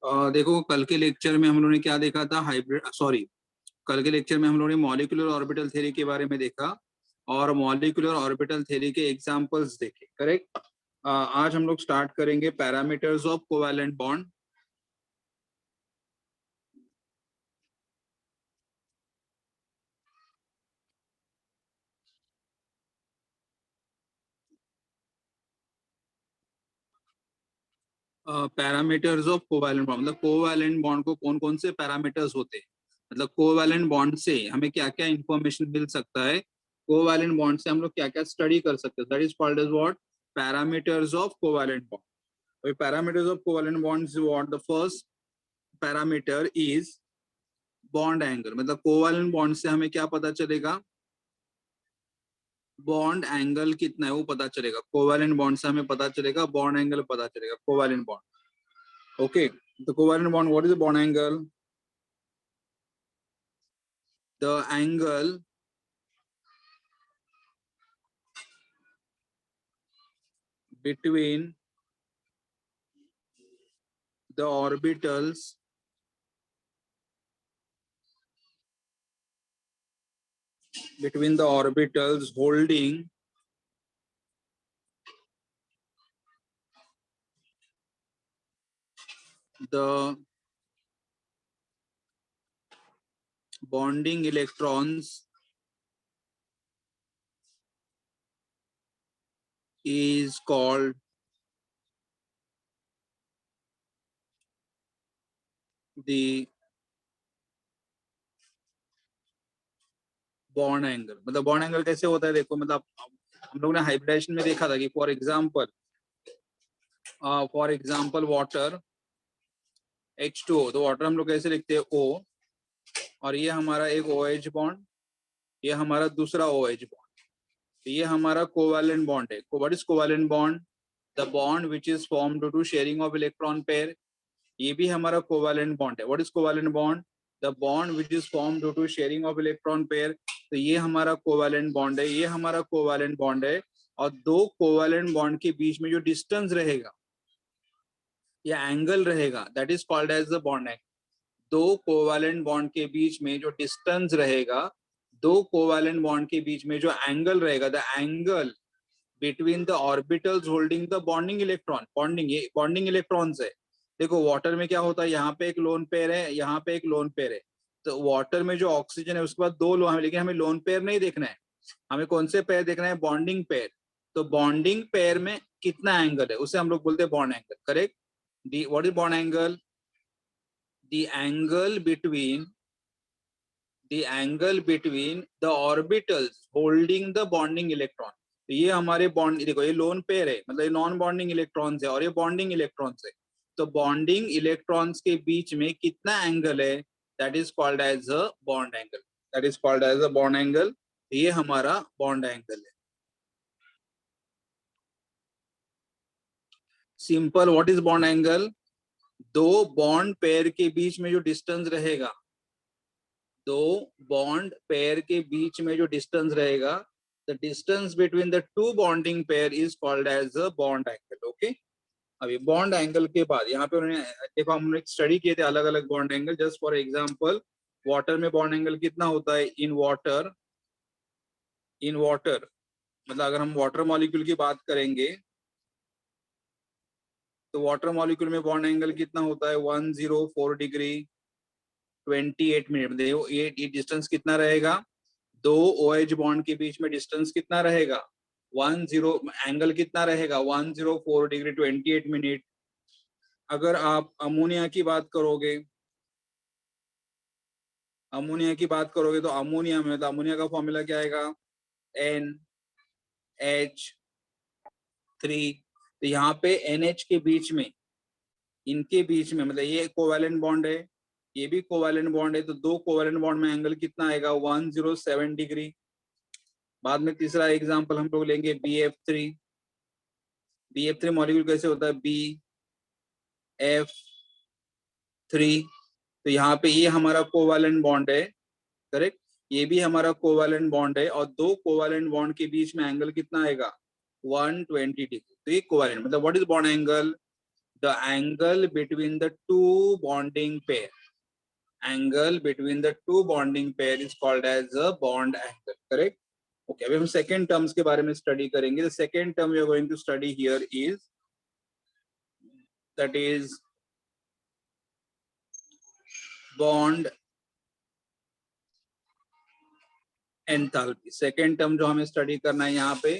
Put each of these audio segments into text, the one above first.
देखो कल के लेक्चर में हम लोगों ने क्या देखा था, हाइब्रिड, सॉरी, कल के लेक्चर में हम लोगों ने मॉलिक्यूलर ऑर्बिटल थ्योरी के बारे में देखा और मॉलिक्यूलर ऑर्बिटल थ्योरी के एग्जांपल्स देखे, करेक्ट। आज हम लोग स्टार्ट करेंगे parameters of covalent bond. Parameters of covalent bond मतलब कोवैलेंट बॉन्ड को कौन कौन से पैरामीटर्स होते हैं, मतलब कोवैलेंट बॉन्ड से हमें क्या क्या इंफॉर्मेशन मिल सकता है, कोवैलेंट बॉन्ड से हम लोग क्या क्या स्टडी कर सकते हैं, that is called as what, parameters of covalent bond. Parameters of covalent bonds, what the first parameter is bond angle. मतलब कोवैलेंट बॉन्ड से हमें क्या पता चलेगा, बॉन्ड एंगल कितना है वो पता चलेगा। कोवैलेंट बॉन्ड से हमें पता चलेगा, बॉन्ड एंगल पता चलेगा, कोवैलेंट बॉन्ड। ओके, तो covalent bond, what is the bond angle? The angle between the orbitals holding the bonding electrons is called the bond angle. मतलब बॉन्ड एंगल कैसे होता है, देखो, मतलब हम लोग ने हाइब्रिडेशन में देखा था कि फॉर एग्जांपल वाटर H2O, तो वाटर हम लोग कैसे लिखते हैं, O, और ये हमारा एक OH बॉन्ड, ये हमारा दूसरा OH बॉन्ड, तो ये हमारा कोवैलेंट बॉन्ड है। What is covalent bond? The bond which is formed due to sharing of electron pair, ये भी हमारा कोवैलेंट बॉन्ड है। What is covalent bond? The bond which is formed due to sharing of electron pair, तो ये हमारा covalent bond है, ये हमारा कोवैलेंट बॉन्ड है। और दो कोवैलेंट बॉन्ड के बीच में जो डिस्टेंस रहेगा या एंगल रहेगा, that is called as the bond angle. दो कोवैलेंट बॉन्ड के बीच में जो डिस्टेंस रहेगा, दो कोवैलेंट बॉन्ड के बीच में जो एंगल रहेगा, the angle between the orbitals holding the bonding electron, bonding, ये बॉन्डिंग इलेक्ट्रॉन्स है। देखो वाटर में क्या होता है, यहाँ पे एक लोन पेयर है, यहाँ पे एक लोन पेयर है, तो वाटर में जो ऑक्सीजन है उसके बाद दो लोन है, लेकिन हमें लोन पेयर नहीं देखना है, हमें कौन से पेयर देखना है, बॉन्डिंग पेयर। तो बॉन्डिंग पेयर में कितना एंगल है उसे हम लोग बोलते हैं bond angle, correct. The what is bond angle? The angle between the orbitals holding the bonding electron. तो ये हमारे बॉन्ड, देखो ये लोन पेयर है, मतलब ये नॉन बॉन्डिंग इलेक्ट्रॉन्स है और ये बॉन्डिंग इलेक्ट्रॉन्स है। तो बॉन्डिंग इलेक्ट्रॉन्स के बीच में कितना एंगल है, that is called as a bond angle, that is called as a bond angle. ये हमारा बॉन्ड एंगल है। Simple, what is bond angle? दो बॉन्ड पेयर के बीच में जो डिस्टेंस रहेगा, दो बॉन्ड पेयर के बीच में जो डिस्टेंस रहेगा, the distance between the two bonding pair is called as a bond angle. Okay, अभी बॉन्ड एंगल के बाद यहाँ पे उन्होंने देखो, हमने स्टडी किए थे अलग अलग bond angle. Just for example, water में बॉन्ड एंगल कितना होता है, इन वाटर मतलब अगर हम वाटर मॉलिक्यूल की बात करेंगे तो वाटर मॉलिक्यूल में बॉन्ड एंगल कितना होता है, 104 डिग्री 28 मिनट। देखो ये डिस्टेंस कितना रहेगा, दो OH बॉन्ड के बीच में डिस्टेंस कितना रहेगा, 10, एंगल कितना रहेगा, 104 डिग्री 28 मिनट। अगर आप अमोनिया की बात करोगे, तो अमोनिया में, तो अमोनिया का फॉर्मूला क्या आएगा, NH3। तो यहाँ पे NH के बीच में, इनके बीच में, मतलब ये कोवैलेंट बॉन्ड है, ये भी कोवैलेंट बॉन्ड है, तो दो कोवैलेंट बॉन्ड में एंगल कितना आएगा, 107 डिग्री। बाद में तीसरा एग्जांपल हम लोग लेंगे BF3। BF3 मॉलिक्यूल कैसे होता है, BF3। तो यहाँ पे ये हमारा कोवैलेंट बॉन्ड है, करेक्ट, ये भी हमारा कोवैलेंट बॉन्ड है, और दो कोवैलेंट बॉन्ड के बीच में एंगल कितना आएगा, 120 डिग्री। तो ये कोवैलेंट, मतलब what is bond angle? the angle between the two bonding pair. Angle between the two bonding pair is called as a bond angle. Correct? Okay. अभी हम second terms के बारे में study करेंगे. The second term we are going to study here is that is bond enthalpy. Second term जो हमें study करना है यहाँ पे,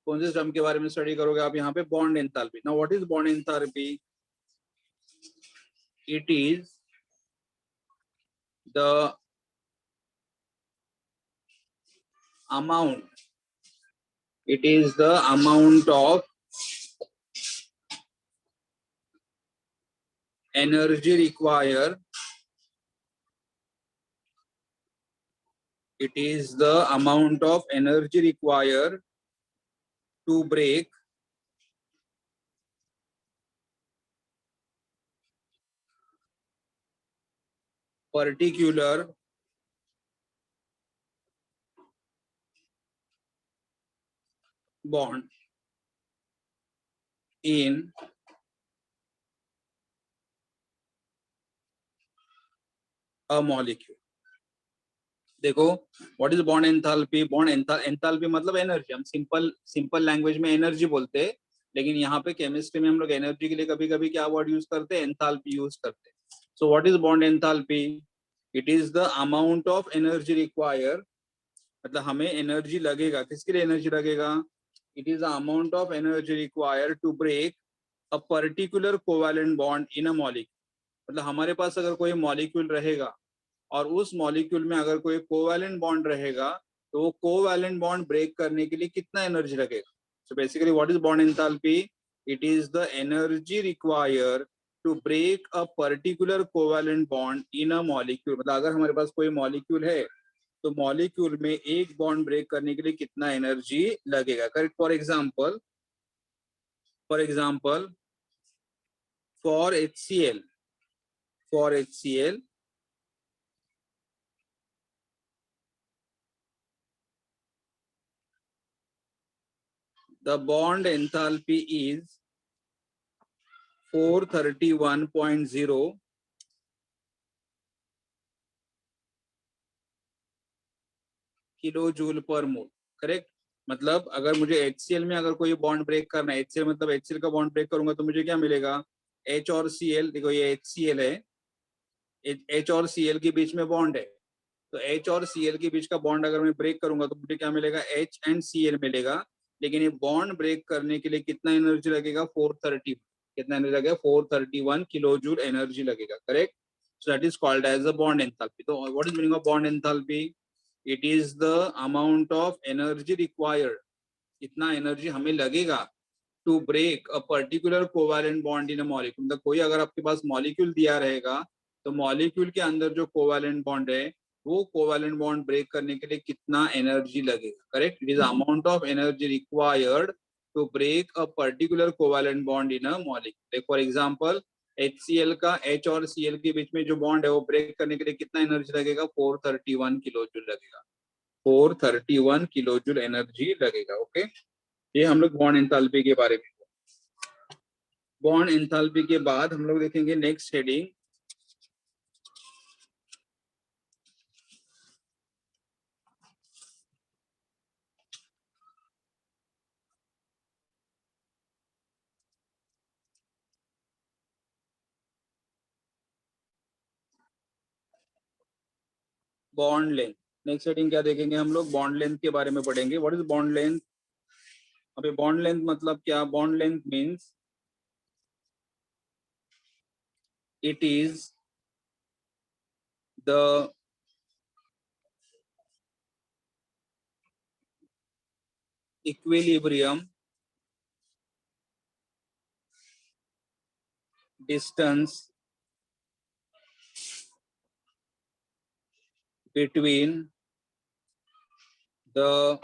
कौन से टर्म के बारे में स्टडी करोगे आप यहाँ पे? Bond enthalpy. Now what is bond enthalpy? It is the amount, it is the amount of energy required, it is the amount of energy required to break particular bond in a molecule. देखो, what is bond enthalpy? Bond enthalpy मतलब energy. हम simple language में energy बोलते हैं, लेकिन यहाँ पे chemistry में हम लोग एनर्जी के लिए कभी कभी क्या वर्ड यूज करते हैं? एंथैल्पी यूज करते हैं. So what is bond enthalpy? It is the amount of energy require, मतलब हमें एनर्जी लगेगा. किसके लिए एनर्जी लगेगा? It is the amount of energy require to break a particular covalent bond in a molecule. मतलब हमारे पास अगर कोई मॉलिक्यूल रहेगा और उस मॉलिक्यूल में अगर कोई कोवैलेंट बॉन्ड रहेगा, तो वो कोवैलेंट बॉन्ड ब्रेक करने के लिए कितना एनर्जी लगेगा? So basically what is bond enthalpy? It is the energy require to break a particular covalent bond in a molecule. मतलब अगर हमारे पास कोई मॉलिक्यूल है, तो मॉलिक्यूल में एक बॉन्ड ब्रेक करने के लिए कितना एनर्जी लगेगा? Correct. For example for HCl, the bond enthalpy is 431.0 kilo joule पर मोल. करेक्ट. मतलब अगर मुझे HCl में अगर कोई बॉन्ड ब्रेक करना है, HCl मतलब HCl का बॉन्ड ब्रेक करूंगा तो मुझे क्या मिलेगा? H और Cl. देखो ये HCl है, H और Cl के बीच में बॉन्ड है, तो H और Cl के बीच का बॉन्ड अगर मैं ब्रेक करूंगा तो मुझे क्या मिलेगा? H एंड Cl मिलेगा. लेकिन ये बॉन्ड ब्रेक करने के लिए कितना एनर्जी लगेगा? 430. कितना एनर्जी लगेगा? 431 किलो जूल एनर्जी लगेगा. Correct. So that is called as a bond enthalpy. तो what is meaning of bond enthalpy? It is the amount of energy required, इतना एनर्जी हमें लगेगा to break a particular covalent bond in a molecule. मतलब कोई अगर आपके पास molecule दिया रहेगा, तो मॉलिक्यूल के अंदर जो कोवैलेंट बॉन्ड है, वो कोवैलेंट बॉन्ड ब्रेक करने के लिए कितना एनर्जी लगेगा? Correct. It is amount of energy required to break a particular covalent bond in a molecule. For example HCl का H और Cl के बीच में जो बॉन्ड है, वो ब्रेक करने के लिए कितना एनर्जी लगेगा? 431 किलो जूल लगेगा. 431 किलो जूल एनर्जी लगेगा. ओके. ये हम लोग बॉन्ड एंथैल्पी के बारे में. बॉन्ड एंथैल्पी के बाद हम लोग देखेंगे next heading, bond length. Next heading क्या देखेंगे हम लोग? बॉन्ड लेंथ के बारे में पढ़ेंगे. What is bond length? अभी बॉन्ड लेंथ मतलब क्या? Bond length means it is the equilibrium distance between the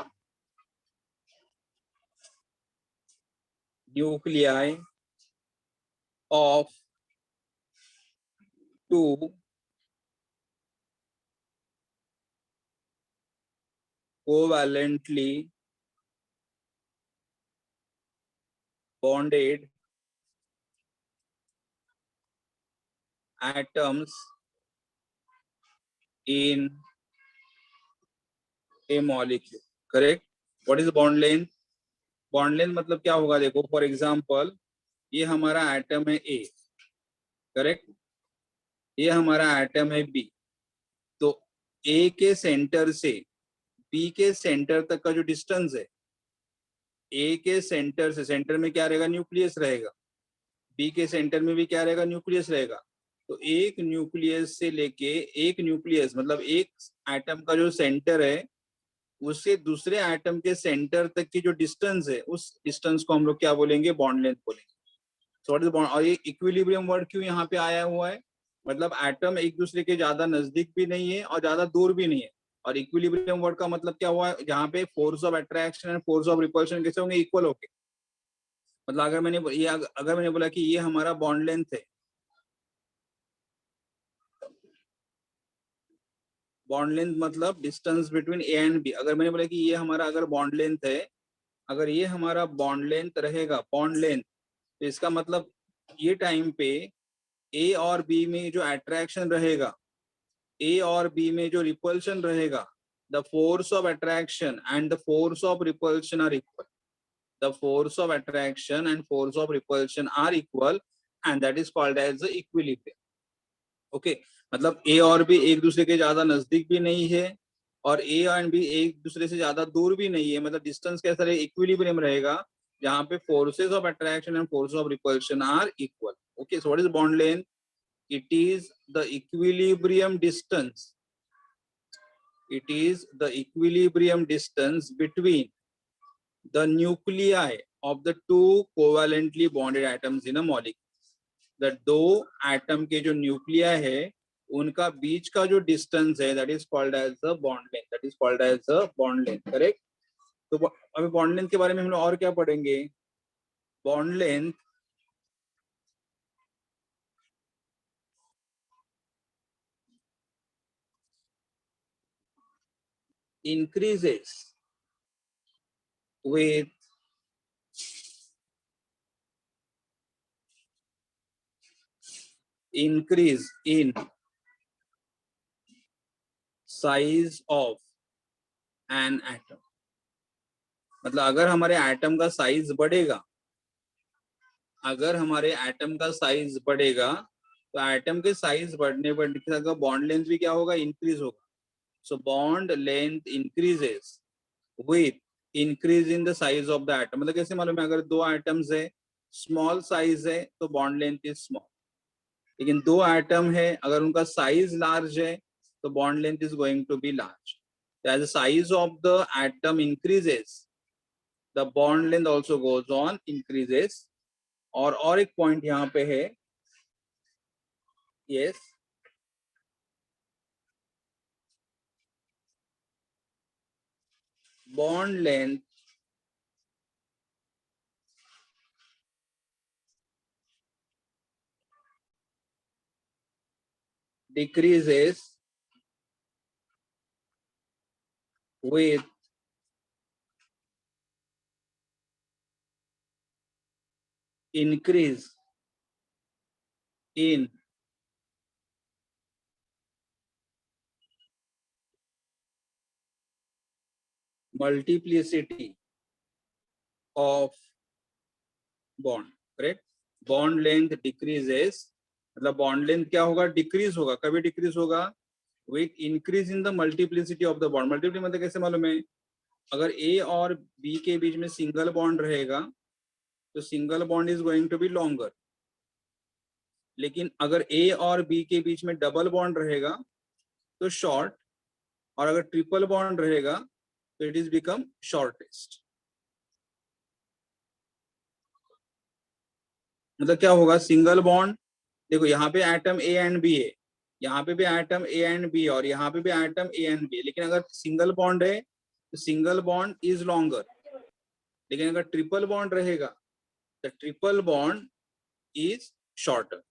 nuclei of two covalently bonded atoms in a molecule. Correct? What is bond length? Bond length मतलब क्या होगा? देखो, for example ये हमारा atom है A, correct? ये हमारा atom है B. तो A के सेंटर से B के सेंटर तक का जो डिस्टेंस है, A के सेंटर से, सेंटर में क्या रहेगा? न्यूक्लियस रहेगा. B के सेंटर में भी क्या रहेगा? न्यूक्लियस रहेगा. तो एक न्यूक्लियस से लेके, एक न्यूक्लियस मतलब एक एटम का जो सेंटर है उससे दूसरे एटम के सेंटर तक की जो डिस्टेंस है, उस डिस्टेंस को हम लोग क्या बोलेंगे? बॉन्ड लेंथ बोलेंगे. सो व्हाट इज बॉन्ड? और ये इक्विलिब्रियम वर्ड क्यों यहाँ पे आया हुआ है? मतलब एटम एक दूसरे के ज्यादा नजदीक भी नहीं है और ज्यादा दूर भी नहीं है. और इक्विलिब्रियम वर्ड का मतलब क्या हुआ है? जहाँ पे force of attraction and force of repulsion कैसे होंगे? इक्वल होके. मतलब अगर मैंने बोला कि ये हमारा बॉन्ड लेंथ है, बॉन्ड लेंथ मतलब distance between A and B. अगर मैंने बोला कि ये हमारा अगर बॉन्ड लेंथ है, अगर ये हमारा बॉन्ड लेंथ रहेगा, बॉन्ड लेंथ, तो इसका मतलब ये टाइम पे ए और बी में जो अट्रैक्शन रहेगा, ए और बी में जो रिपल्शन रहेगा, the force of attraction and the force of repulsion are equal. The force of attraction and force of repulsion are equal and that is called as the equilibrium. Okay, मतलब A और B एक दूसरे के ज्यादा नजदीक भी नहीं है और ए एंड बी एक दूसरे से ज्यादा दूर भी नहीं है. मतलब डिस्टेंस कैसा रहेगा? इक्विलिब्रियम रहेगा, जहां पे forces of attraction and force of repulsion are equal. Okay, so what is bond length? It is the equilibrium distance. It is the equilibrium distance between the nuclei of the two covalently bonded atoms in a molecule. The दो atom के जो न्यूक्लिया है उनका बीच का जो distance है, that is called as the bond length. That is called as the bond length. Correct? तो अभी बॉन्ड लेंथ के बारे में हम लोग और क्या पढ़ेंगे? Bond length increases with increase in size of an atom. मतलब अगर हमारे एटम का साइज बढ़ेगा, अगर हमारे एटम का साइज बढ़ेगा तो एटम के साइज बढ़ने पर बॉन्ड लेंथ भी क्या होगा? इंक्रीज होगा. So bond length increases with increase in the size of the atom. मतलब कैसे मालूम है? अगर दो एटम्स है, स्मॉल साइज है तो बॉन्ड लेंथ इज स्मॉल. लेकिन दो एटम है, अगर उनका साइज लार्ज है तो bond length is going to be large. As the size of the atom increases, the bond length also goes on increases. और एक पॉइंट यहाँ पे है, yes, bond length decreases with increase in multiplicity of bond. Correct? Bond length decreases, मतलब bond length क्या होगा? Decrease होगा. कभी डिक्रीज होगा? with increase in the multiplicity of the bond. multiplicity मतलब कैसे मालूम है? अगर A और B के बीच में सिंगल बॉन्ड रहेगा तो single bond is going to be longer. लेकिन अगर A और B के बीच में डबल बॉन्ड रहेगा तो शॉर्ट, और अगर ट्रिपल बॉन्ड रहेगा तो इट इज बिकम शॉर्टेस्ट. मतलब क्या होगा? सिंगल बॉन्ड, देखो यहाँ पे एटम A एंड B है, यहाँ पे भी एटम A एंड B और यहाँ पे भी एटम A एंड B. लेकिन अगर सिंगल बॉन्ड है तो सिंगल बॉन्ड इज लॉन्गर. लेकिन अगर ट्रिपल बॉन्ड रहेगा तो ट्रिपल बॉन्ड इज शॉर्टर.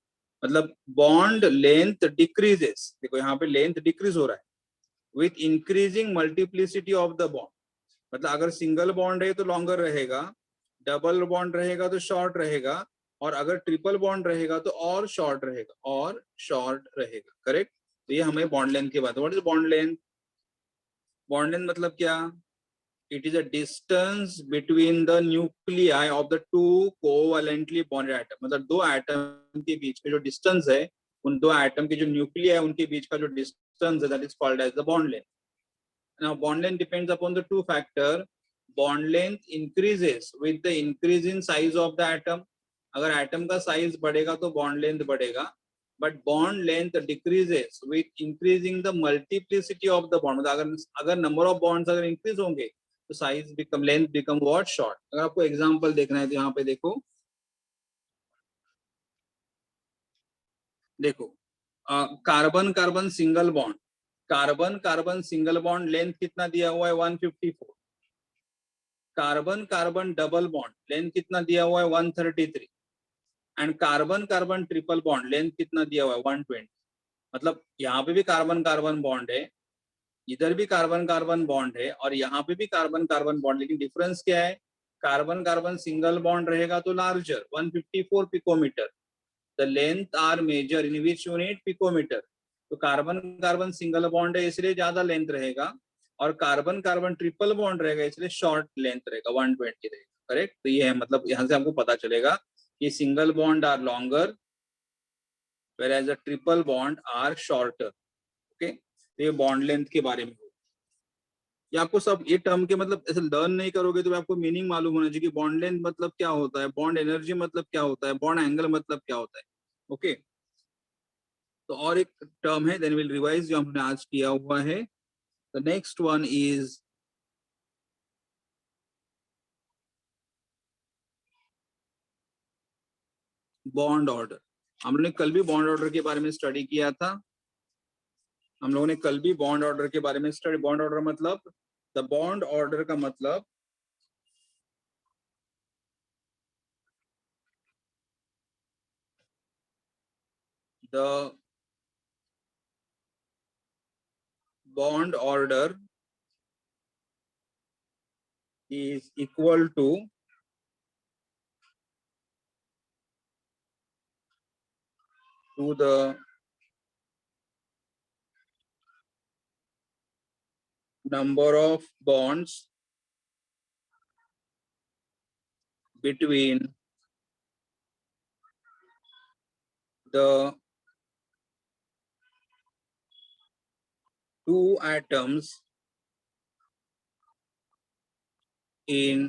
मतलब बॉन्ड लेंथ डिक्रीजेस, देखो यहाँ पे लेंथ डिक्रीज हो रहा है with increasing multiplicity of the bond. मतलब अगर सिंगल बॉन्ड है तो लॉन्गर रहेगा, डबल बॉन्ड रहेगा तो शॉर्ट रहेगा, और अगर ट्रिपल बॉन्ड रहेगा तो और शॉर्ट रहेगा, और शॉर्ट रहेगा, करेक्ट। तो ये हमें बॉन्ड लेंथ की बात है। What is bond length? Bond length मतलब क्या? It is a distance between the nuclei of the two covalently bonded atom, मतलब दो एटम के बीच में जो डिस्टेंस है, उन दो एटम के जो न्यूक्लियाई है उनके बीच का जो डिस्टेंस है, that is called as the bond length. Now bond length depends upon the two factor. Bond length increases with the increase in size of the atom. अगर एटम का साइज बढ़ेगा तो बॉन्ड लेंथ बढ़ेगा, but bond length decreases with increasing the multiplicity of the bond. अगर number of bonds अगर increase होंगे तो size become, length become what, short. अगर आपको एग्जांपल देखना है तो यहाँ पे देखो, देखो carbon carbon single bond, carbon carbon single bond length कितना दिया हुआ है? 154। Carbon carbon double bond length कितना दिया हुआ है? 133। And carbon carbon triple bond length कितना दिया हुआ है? 120। मतलब यहाँ पे भी कार्बन कार्बन बॉन्ड है, इधर भी कार्बन कार्बन बॉन्ड है, और यहाँ पे भी कार्बन कार्बन बॉन्ड, लेकिन डिफरेंस क्या है? कार्बन कार्बन सिंगल बॉन्ड रहेगा तो larger, 154 picometre. The length are measure in which unit? Picometre. तो कार्बन कार्बन सिंगल बॉन्ड है इसलिए ज्यादा लेंथ रहेगा, और कार्बन कार्बन ट्रिपल बॉन्ड रहेगा इसलिए शॉर्ट लेंथ रहेगा, 120 रहेगा, करेक्ट। तो ये है, मतलब यहाँ से हमको पता चलेगा कि single bond are longer whereas the triple bond are shorter. Okay, तो ये बॉन्ड लेंथ के बारे में हो। ये आपको सब ये टर्म के मतलब ऐसे लर्न नहीं करोगे तो आपको मीनिंग मालूम होना चाहिए कि बॉन्ड लेंथ मतलब क्या होता है, बॉन्ड एनर्जी मतलब क्या होता है, बॉन्ड एंगल मतलब क्या होता है। ओके, तो और एक टर्म है, देन विल रिवाइज, जो हमने आज किया हुआ है। The next one is bond order. हम लोगों ने कल भी बॉन्ड ऑर्डर के बारे में स्टडी किया था। हम लोगों ने कल भी बॉन्ड ऑर्डर के बारे में स्टडी, बॉन्ड ऑर्डर मतलब, द बॉन्ड ऑर्डर का मतलब the bond order is equal to the number of bonds between the two atoms in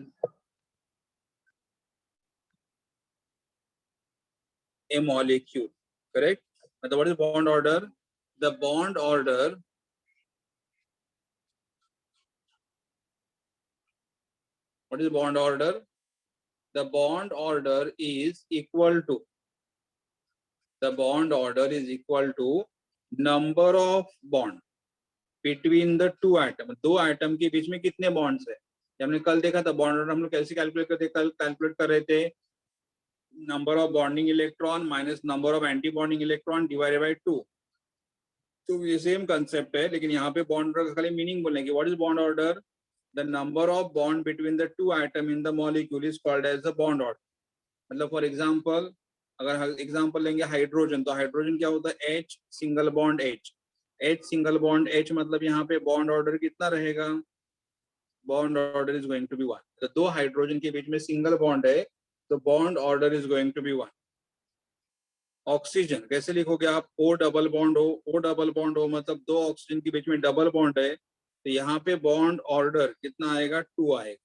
a molecule, correct? But what is bond order? The bond order, what is bond order? The bond order is equal to, the bond order is equal to number of bond between the two atom। दो atom के बीच में कितने bonds है? हमने कल देखा था बॉन्ड ऑर्डर हम लोग कैसे कैलकुलेट करते, कल कैलकुलेट कर रहे थे, number of bonding electron minus number of anti bonding electron divided by 2। तो ये सेम कंसेप्ट है, लेकिन यहाँ पे बॉन्ड ऑर्डर का खाली मीनिंग बोलने की, what is bond order? The number of bond between the two atom in the molecule is called as the bond order. मतलब फॉर एग्जांपल, अगर एग्जांपल लेंगे हाइड्रोजन, तो हाइड्रोजन क्या होता है? H single bond H, H single bond H, मतलब यहाँ पे बॉन्ड ऑर्डर कितना रहेगा? Bond order is going to be 1। तो दो हाइड्रोजन के बीच में सिंगल बॉन्ड है तो bond order is going to be 1। Oxygen कैसे लिखोगे आप? O डबल बॉन्ड हो, O डबल बॉन्ड हो मतलब दो ऑक्सीजन के बीच में डबल बॉन्ड है, तो यहाँ पे बॉन्ड ऑर्डर कितना आएगा? 2 आएगा।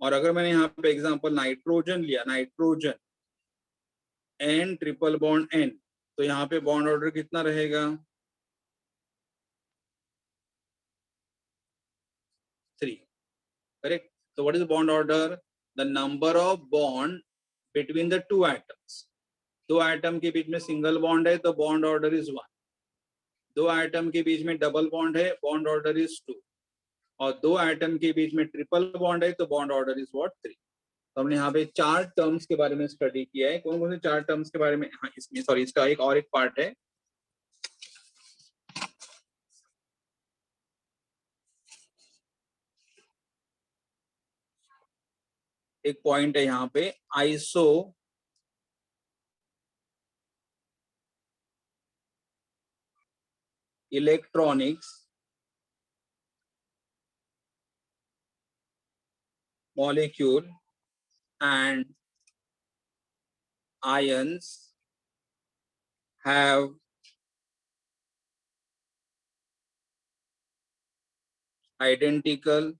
और अगर मैंने यहाँ पे एग्जांपल नाइट्रोजन लिया, nitrogen N triple bond N, तो यहाँ पे बॉन्ड ऑर्डर कितना रहेगा? 3, करेक्ट। तो what is bond order? The number of bond between the two atoms. दो एटम के बीच में सिंगल बॉन्ड है तो बॉन्ड ऑर्डर इज 1। दो एटम के बीच में डबल बॉन्ड है, बॉन्ड ऑर्डर इज 2। और दो एटम के बीच में ट्रिपल बॉन्ड है तो बॉन्ड ऑर्डर इज व्हाट? 3। तो हमने यहाँ पे चार टर्म्स के बारे में स्टडी किया है। कौन कौन से चार टर्म्स के बारे में? हाँ, इसमें सॉरी, इसका एक और एक पार्ट है, एक पॉइंट है यहाँ पे, iso electronics molecule and ions have identical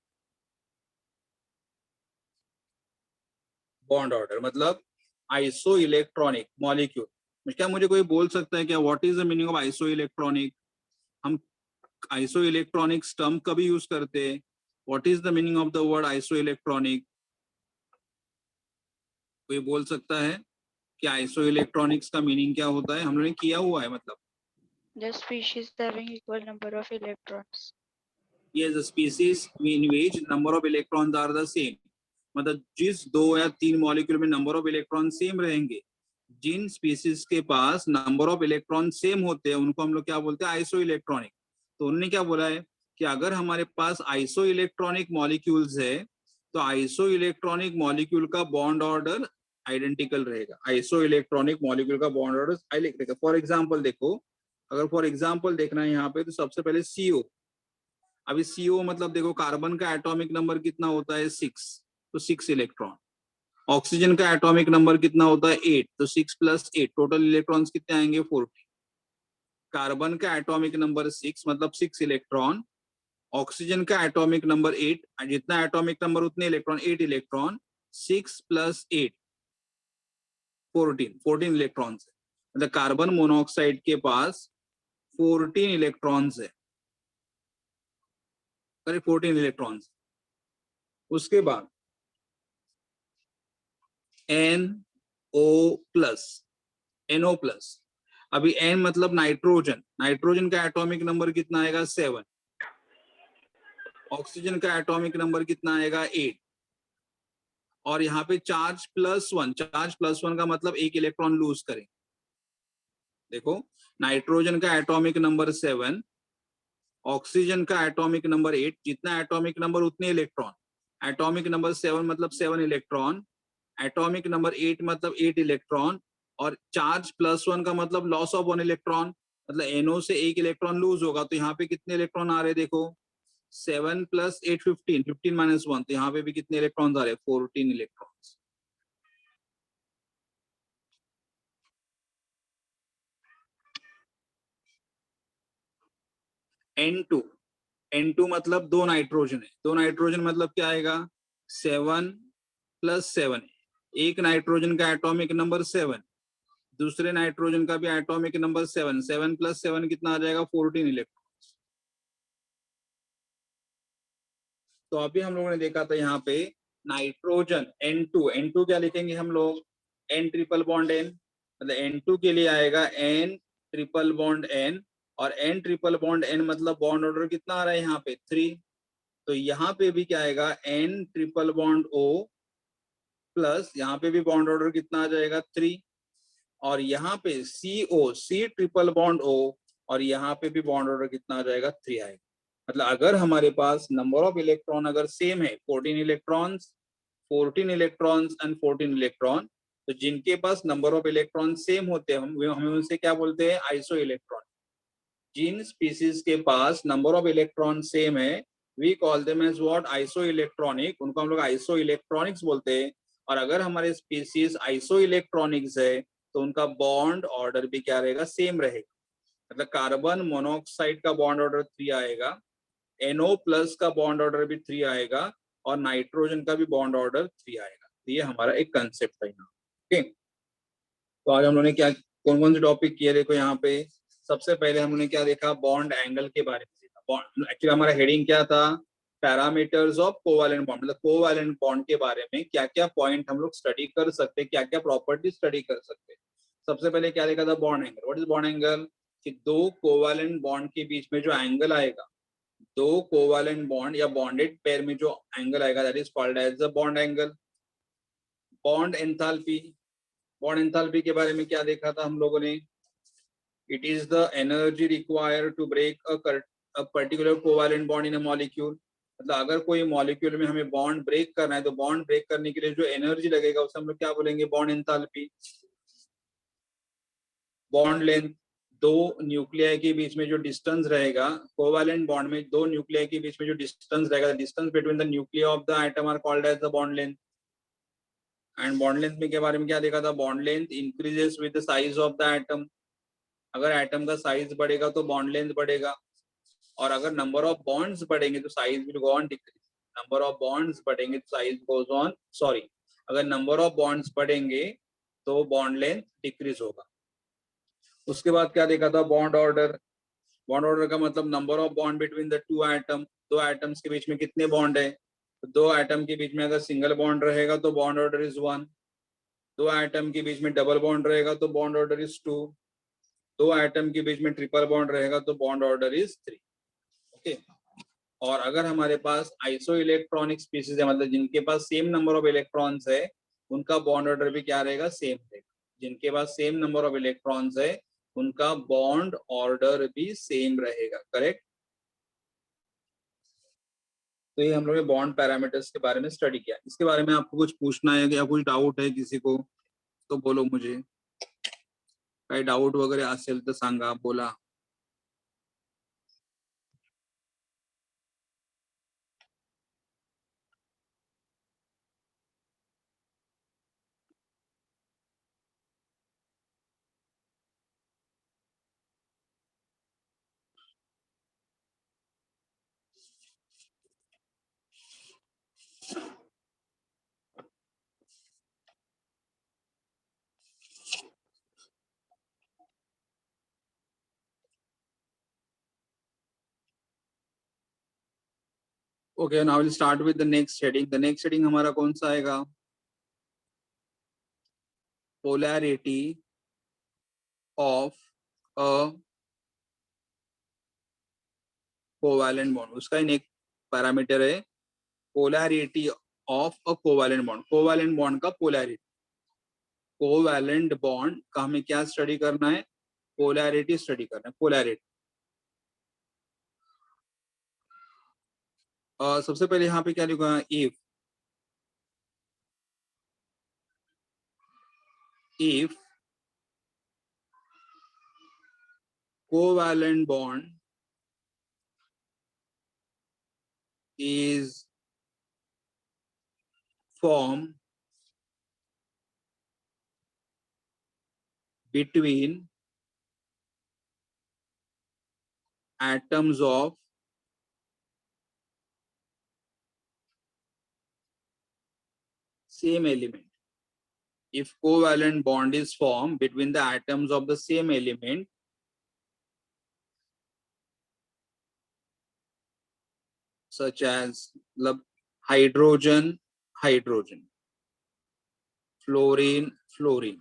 bond order, मतलब आइसो इलेक्ट्रॉनिक मॉलिक्यूल। क्या मुझे कोई बोल सकता है क्या what is the meaning of iso electronic? हम आइसो इलेक्ट्रॉनिक टर्म कभी यूज करते हैं? What is the meaning of the word iso electronic? कोई बोल सकता है कि आइसो इलेक्ट्रॉनिक्स का मीनिंग क्या होता है? हम लोगों ने किया हुआ है, मतलब The species having equal number of electrons. ये the species in which number of electrons are the same, मतलब जिस 2 या 3 मॉलिक्यूल में नंबर ऑफ इलेक्ट्रॉन सेम रहेंगे, जिन स्पीसीज के पास नंबर ऑफ इलेक्ट्रॉन सेम होते हैं उनको हम लोग क्या बोलते हैं? Iso electronic. तो उन्होंने क्या बोला है कि अगर हमारे पास आइसो इलेक्ट्रॉनिक मॉलिक्यूल्स है तो आइसो इलेक्ट्रॉनिक मॉलिक्यूल का बॉन्ड ऑर्डर आइडेंटिकल रहेगा। आइसो इलेक्ट्रॉनिक मॉलिक्यूल का bond order identical. For example देखो, अगर फॉर एग्जांपल देखना है यहाँ पे, तो सबसे पहले CO। अभी CO मतलब देखो, कार्बन का एटॉमिक नंबर कितना होता है? 6, तो 6 इलेक्ट्रॉन। ऑक्सीजन का एटॉमिक नंबर कितना होता है? 8, तो 6 + 8 टोटल इलेक्ट्रॉन्स कितने आएंगे? 40। कार्बन का एटॉमिक नंबर 6 मतलब 6 इलेक्ट्रॉन। ऑक्सीजन का एटॉमिक नंबर 8, जितना एटॉमिक नंबर उतने इलेक्ट्रॉन, 8 इलेक्ट्रॉन। 6 + 8 14 इलेक्ट्रॉन्स है। मतलब कार्बन मोनोऑक्साइड के पास 14 इलेक्ट्रॉन्स है, करीब 14 इलेक्ट्रॉन्स। उसके बाद NO+। अभी N मतलब नाइट्रोजन। नाइट्रोजन का एटॉमिक नंबर कितना आएगा? 7। ऑक्सीजन का एटॉमिक नंबर कितना आएगा? 8। और यहाँ पे चार्ज+1, चार्ज+1 का मतलब 1 इलेक्ट्रॉन लूज करें। देखो, नाइट्रोजन का एटॉमिक नंबर 7, ऑक्सीजन का एटॉमिक नंबर 8, जितना एटॉमिक नंबर उतने इलेक्ट्रॉन। एटॉमिक नंबर 7 मतलब 7 इलेक्ट्रॉन, एटॉमिक नंबर 8 मतलब 8 इलेक्ट्रॉन, और चार्ज+1 का मतलब लॉस ऑफ 1 इलेक्ट्रॉन, मतलब NO से 1 इलेक्ट्रॉन लूज होगा। तो यहाँ पे कितने इलेक्ट्रॉन आ रहे हैं? देखो, 7 + 8 15, 15 - 1, तो यहाँ पे भी कितने इलेक्ट्रॉन आ रहे हैं? 14 इलेक्ट्रॉन्स। N2 मतलब 2 नाइट्रोजन है। 2 नाइट्रोजन मतलब क्या आएगा? 7 + 7। एक नाइट्रोजन का एटॉमिक नंबर 7, दूसरे नाइट्रोजन का भी एटॉमिक नंबर 7, 7 + 7 कितना आ जाएगा? 14 इलेक्ट्रॉन। तो अभी हम लोगों ने देखा था यहाँ पे नाइट्रोजन N2 क्या लिखेंगे हम लोग? N ट्रिपल बॉन्ड N, मतलब N2 के लिए आएगा N ट्रिपल बॉन्ड N, और N ट्रिपल बॉन्ड N मतलब बॉन्ड ऑर्डर कितना आ रहा है यहाँ पे? 3। तो यहाँ पे भी क्या आएगा? N triple bond O plus यहाँ पे भी बॉन्ड ऑर्डर कितना आ जाएगा? 3। और यहाँ पे C ट्रिपल बॉन्ड O, और यहाँ पे भी बॉन्ड ऑर्डर कितना आ जाएगा? 3 आएगा। मतलब अगर हमारे पास नंबर ऑफ इलेक्ट्रॉन अगर सेम है, 14 इलेक्ट्रॉन्स, 14 इलेक्ट्रॉन्स एंड 14 इलेक्ट्रॉन, तो जिनके पास नंबर ऑफ इलेक्ट्रॉन सेम होते हैं हम उनसे क्या बोलते हैं? Iso electron. जिन स्पीसीज के पास नंबर ऑफ इलेक्ट्रॉन सेम है, we call them as what? Isoelectronic. उनको हम लोग आइसो इलेक्ट्रॉनिक्स बोलते हैं। और अगर हमारे स्पीसीज आइसो इलेक्ट्रॉनिक्स है तो उनका बॉन्ड ऑर्डर भी क्या रहेगा? सेम रहेगा। मतलब कार्बन मोनोऑक्साइड का बॉन्ड ऑर्डर 3 आएगा, NO+ का बॉन्ड ऑर्डर भी 3 आएगा, और नाइट्रोजन का भी बॉन्ड ऑर्डर 3 आएगा। तो ये हमारा एक कंसेप्ट है यहाँ। ओके, तो आज हम लोगों ने क्या कौन कौन से टॉपिक किए? देखो यहाँ पे सबसे पहले हम लोगों ने क्या देखा? बॉन्ड एंगल के बारे में देखा। बॉन्ड एक्चुअली हमारा हेडिंग क्या था? पैरामीटर्स ऑफ कोवैलेंट बॉन्ड, मतलब कोवैलेंट बॉन्ड के बारे में क्या क्या पॉइंट हम लोग स्टडी कर सकते हैं, क्या क्या प्रॉपर्टी स्टडी कर सकते हैं। सबसे पहले क्या देखा था? Bond angle. What is bond angle? कि 2 कोवैलेंट बॉन्ड के बीच में जो एंगल आएगा, 2 कोवैलेंट बॉन्ड या बॉन्डेड पेयर में जो एंगल आएगा, that is called as the bond angle. Bond enthalpy. Bond enthalpy के बारे में क्या देखा था हम लोगों ने? It is the energy required to break a particular covalent bond in a molecule. मतलब अगर कोई मॉलिक्यूल में हमें बॉन्ड ब्रेक करना है, तो बॉन्ड ब्रेक करने के लिए जो एनर्जी लगेगा उसे हम लोग क्या बोलेंगे? Bond enthalpy. Bond length. दो न्यूक्लियाई के बीच में जो डिस्टेंस रहेगा, कोवैलेंट बॉन्ड में दो न्यूक्लियाई के बीच में जो डिस्टेंस रहेगा, distance between the nuclear of the atom are called as the bond length. And bond length में के बारे में क्या देखा था, bond length increases with the size of the atom. अगर एटम का साइज बढ़ेगा तो बॉन्ड लेंथ बढ़ेगा, और अगर नंबर ऑफ बॉन्ड्स बढ़ेंगे तो size will go on decrease. Number of bonds बढ़ेंगे तो साइज गोज ऑन, सॉरी, अगर नंबर ऑफ बॉन्ड्स बढ़ेंगे तो बॉन्ड लेंथ डिक्रीज होगा. उसके बाद क्या देखा था, बॉन्ड ऑर्डर. बॉन्ड ऑर्डर का मतलब number of bond between the two atom. दो एटम्स के बीच में कितने बॉन्ड है, तो दो एटम के बीच में अगर सिंगल बॉन्ड रहेगा तो बॉन्ड ऑर्डर इज 1. दो एटम के बीच में डबल बॉन्ड रहेगा तो बॉन्ड ऑर्डर इज 2. दो एटम के बीच में ट्रिपल बॉन्ड रहेगा तो बॉन्ड ऑर्डर इज 3. ओके. और अगर हमारे पास आइसो इलेक्ट्रॉनिक स्पीसीज है, मतलब जिनके पास सेम नंबर ऑफ इलेक्ट्रॉन्स है, उनका बॉन्ड ऑर्डर भी क्या रहेगा, सेम रहेगा. जिनके पास सेम नंबर ऑफ इलेक्ट्रॉन्स है उनका बॉन्ड ऑर्डर भी सेम रहेगा. करेक्ट. तो ये हम लोग ने बॉन्ड पैरामीटर्स के बारे में स्टडी किया. इसके बारे में आपको कुछ पूछना है या कुछ डाउट है किसी को तो बोलो मुझे. काही डाउट वगैरे असेल तर सांगा, बोला. Okay, now will start with the next heading. The next heading हमारा कौन सा आएगा, polarity of a covalent bond. उसका ही एक पैरामीटर है polarity of a covalent bond. Covalent bond का पोलैरिटी. कोवैलेंट बॉन्ड का हमें क्या स्टडी करना है, पोलैरिटी स्टडी करना है. पोलैरिटी. सबसे पहले यहाँ पे क्या लिखा है, if covalent bond is formed between atoms of same element. If covalent bond is formed between the atoms of the same element, such as hydrogen, hydrogen, fluorine, fluorine,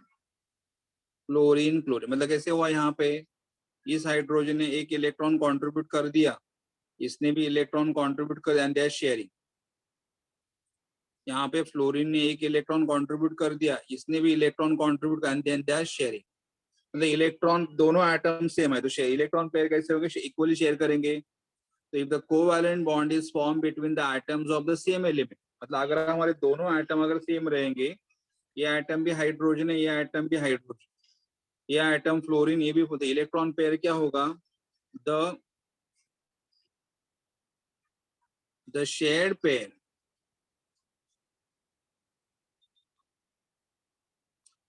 fluorine, chlorine. मतलब कैसे हुआ, यहाँ पे इस हाइड्रोजन ने एक electron contribute कर दिया, इसने भी इलेक्ट्रॉन कंट्रीब्यूट कर दिया, दे आर शेयरिंग. यहाँ पे फ्लोरीन ने एक इलेक्ट्रॉन कंट्रीब्यूट कर दिया, इसने भी इलेक्ट्रॉन कंट्रीब्यूट कर दिया, दे आर शेयरिंग. मतलब इलेक्ट्रॉन दोनों एटम सेम है तो इलेक्ट्रॉन पेयर कैसे होंगे, इक्वली शेयर करेंगे. तो if the covalent bond is form between the atoms of the same element, मतलब अगर हमारे दोनों एटम अगर सेम रहेंगे, ये एटम भी हाइड्रोजन है, ये एटम भी हाइड्रोजन, ये एटम फ्लोरीन, ये भी होता है, इलेक्ट्रॉन पेयर क्या होगा, the shared pair,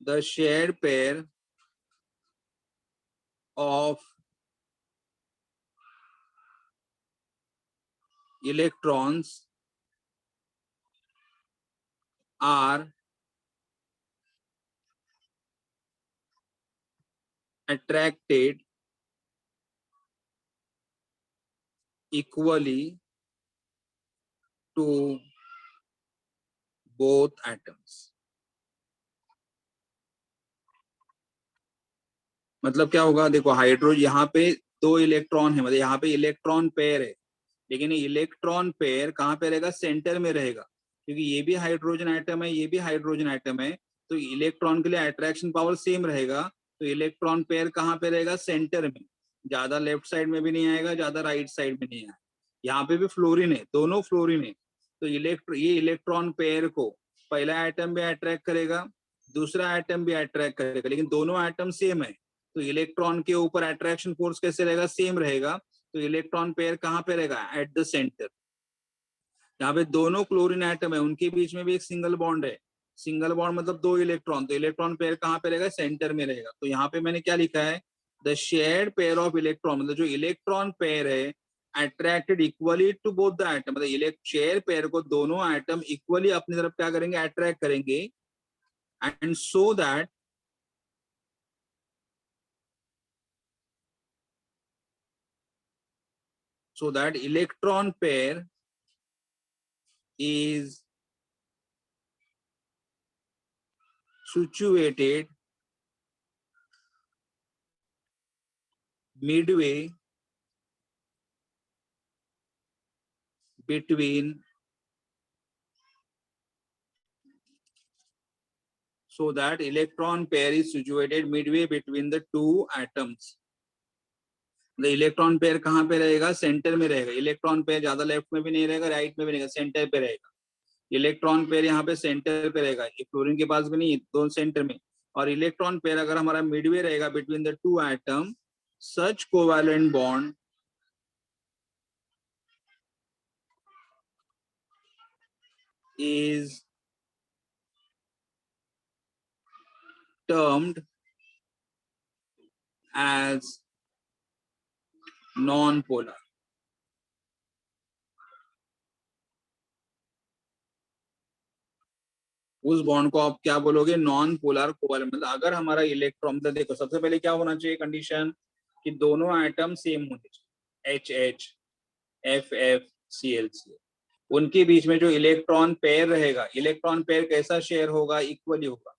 the shared pair of electrons are attracted equally to both atoms. मतलब क्या होगा, देखो हाइड्रोजन यहाँ पे दो इलेक्ट्रॉन है, मतलब यहाँ पे इलेक्ट्रॉन पेयर है, लेकिन ये इलेक्ट्रॉन पेयर कहाँ पे रहेगा, सेंटर में रहेगा, क्योंकि ये भी हाइड्रोजन आइटम है, ये भी हाइड्रोजन आइटम है, तो इलेक्ट्रॉन के लिए अट्रैक्शन पावर सेम रहेगा. तो इलेक्ट्रॉन पेयर कहाँ पे रहेगा, सेंटर में. ज्यादा लेफ्ट साइड में भी नहीं आएगा, ज्यादा राइट साइड में नहीं आएगा. यहाँ पे भी फ्लोरीन है, दोनों फ्लोरीन है, तो ये इलेक्ट्रॉन पेयर को पहला आइटम भी अट्रैक्ट करेगा, दूसरा आइटम भी अट्रैक्ट करेगा, लेकिन दोनों आइटम सेम है, तो इलेक्ट्रॉन के ऊपर अट्रैक्शन फोर्स कैसे रहेगा, सेम रहेगा। तो इलेक्ट्रॉन पेयर कहाँ पे रहेगा, एट द सेंटर। यहाँ पे दोनों क्लोरीन एटम है, उनके बीच में भी एक सिंगल बॉन्ड है। सिंगल बॉन्ड मतलब दो इलेक्ट्रॉन, तो इलेक्ट्रॉन पेयर कहाँ पे रहेगा, सेंटर में रहेगा। तो यहाँ पे मैंने क्या लिखा है, the shared pair of electron, मतलब जो इलेक्ट्रॉन पेयर है attracted equally to both the atom, मतलब शेयर पेयर को दोनों एटम इक्वली अपनी तरफ क्या करेंगे, अट्रैक्ट करेंगे। And so that electron pair is situated midway between, so that electron pair is situated midway between the two atoms. The electron pair कहाँ पे रहेगा, सेंटर में रहेगा। इलेक्ट्रॉन पेयर ज्यादा लेफ्ट में भी नहीं रहेगा, राइट में भी नहीं रहेगा, सेंटर पे रहेगा। इलेक्ट्रॉन पेयर यहाँ पे सेंटर पे रहेगा, फ्लोरीन के पास भी नहीं, दोनों सेंटर में। और इलेक्ट्रॉन पेयर अगर हमारा मिडवे रहेगा between the two atom, such covalent bond is termed as non-polar. उस बॉन्ड को आप क्या बोलोगे, नॉन पोलर कोवैलेंट। मतलब अगर हमारा इलेक्ट्रॉन, मतलब देखो सबसे पहले क्या होना चाहिए कंडीशन, कि दोनों एटम सेम होने चाहिए, H H, F F, C L C. उनके बीच में जो इलेक्ट्रॉन पेयर रहेगा, इलेक्ट्रॉन पेयर कैसा शेयर होगा, इक्वली होगा।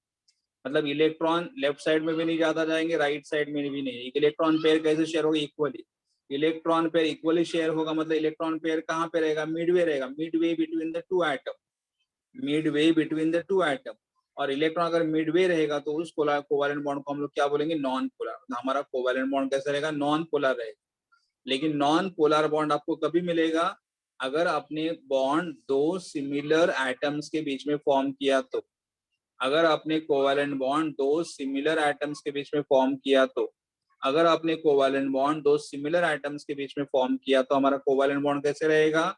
मतलब इलेक्ट्रॉन लेफ्ट साइड में भी नहीं ज्यादा जाएंगे, राइट साइड में भी नहीं। इलेक्ट्रॉन पेयर कैसे शेयर होगा, equally. Electron pair equally share होगा, मतलब इलेक्ट्रॉन पेयर कहाँ पे रहेगा, मिडवे रहेगा, Midway between the two atom, Midway between the two atom. और इलेक्ट्रॉन अगर मिडवे रहेगा तो उस कोवैलेंट बॉन्ड को हम लोग क्या बोलेंगे, नॉन पोलर। हमारा कोवैलेंट बॉन्ड कैसा रहेगा, नॉन पोलर रहेगा। लेकिन नॉन पोलर बॉन्ड आपको कभी मिलेगा, अगर आपने बॉन्ड दो सिमिलर एटम्स के बीच में फॉर्म किया तो। अगर आपने कोवैलेंट बॉन्ड दो सिमिलर एटम्स के बीच में फॉर्म किया तो, अगर आपने कोवैलेंट बॉन्ड दो सिमिलर एटम्स के बीच में फॉर्म किया तो हमारा कोवैलेंट बॉन्ड कैसे रहेगा,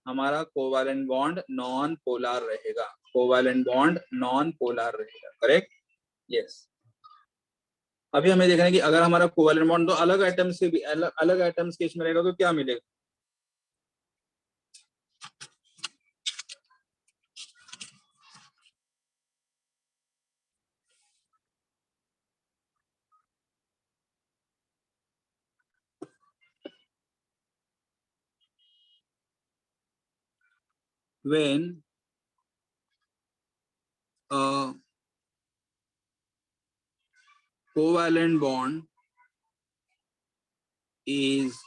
हमारा कोवैलेंट बॉन्ड नॉन पोलर रहेगा। कोवैलेंट बॉन्ड नॉन पोलर रहेगा, करेक्ट, यस। अभी हमें देखना है कि अगर हमारा कोवैलेंट बॉन्ड दो अलग एटम्स के अलग एटम्स के बीच में रहेगा तो क्या मिलेगा। When a covalent bond is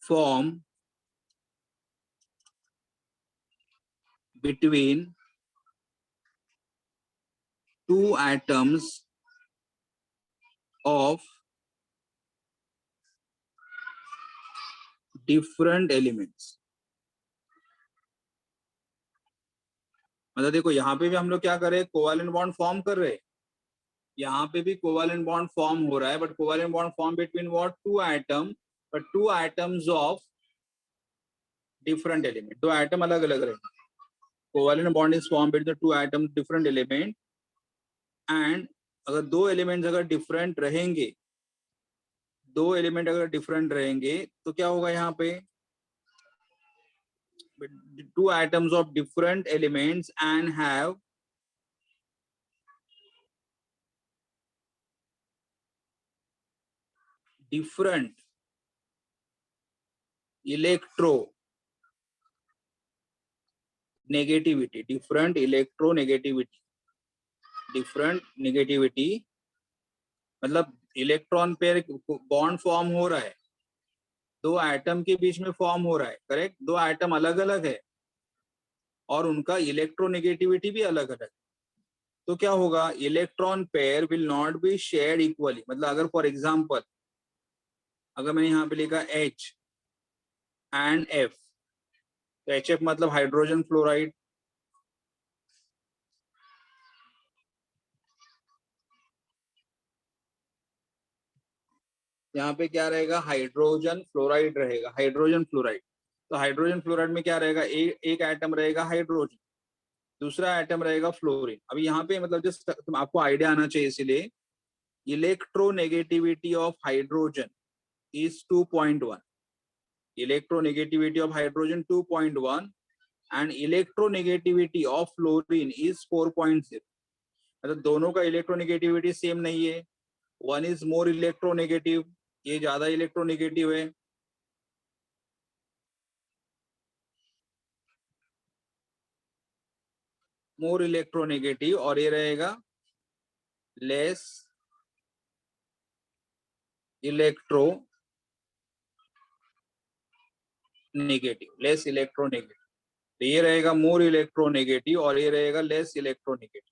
formed between two atoms of different elements। मतलब देखो यहाँ पे भी हम लोग क्या कर रहे हैं, कोवैलेंट बॉन्ड फॉर्म कर रहे हैं। यहाँ पे भी कोवैलेंट बॉन्ड फॉर्म हो रहा है, but covalent bond form between what, two atom, but two atoms of different element. दो एटम अलग अलग रहेंगे। Covalent bond is form between two atom different element. And अगर दो एलिमेंट्स अगर डिफरेंट रहेंगे, दो एलिमेंट अगर डिफरेंट रहेंगे तो क्या होगा, यहाँ पे two atoms of different elements and have different electronegativity, different electronegativity, different negativity। मतलब इलेक्ट्रॉन पेयर बॉन्ड फॉर्म हो रहा है, दो एटम के बीच में फॉर्म हो रहा है, करेक्ट। दो एटम अलग अलग है और उनका इलेक्ट्रोनेगेटिविटी भी अलग अलग। तो क्या होगा, electron pair will not be shared equally. मतलब अगर फॉर एग्जांपल अगर मैंने यहाँ पे लिखा H एंड F, तो HF मतलब हाइड्रोजन फ्लोराइड, यहाँ पे क्या रहेगा, हाइड्रोजन फ्लोराइड रहेगा, हाइड्रोजन फ्लोराइड। तो हाइड्रोजन फ्लोराइड में क्या रहेगा, एक एटम रहेगा हाइड्रोजन, दूसरा एटम रहेगा फ्लोरीन। अभी यहाँ पे मतलब जस्ट तुम आपको आइडिया आना चाहिए, इसलिए electronegativity of hydrogen is 2.1, electronegativity of hydrogen 2.1 and electronegativity of fluorine is 4.0। मतलब दोनों का इलेक्ट्रोनेगेटिविटी सेम नहीं है, वन इज मोर इलेक्ट्रोनेगेटिव, ये ज्यादा इलेक्ट्रोनेगेटिव है, मोर इलेक्ट्रोनेगेटिव, और ये रहेगा less electro negative, less electronegative. तो ये रहेगा मोर इलेक्ट्रोनेगेटिव और ये रहेगा लेस इलेक्ट्रोनेगेटिव।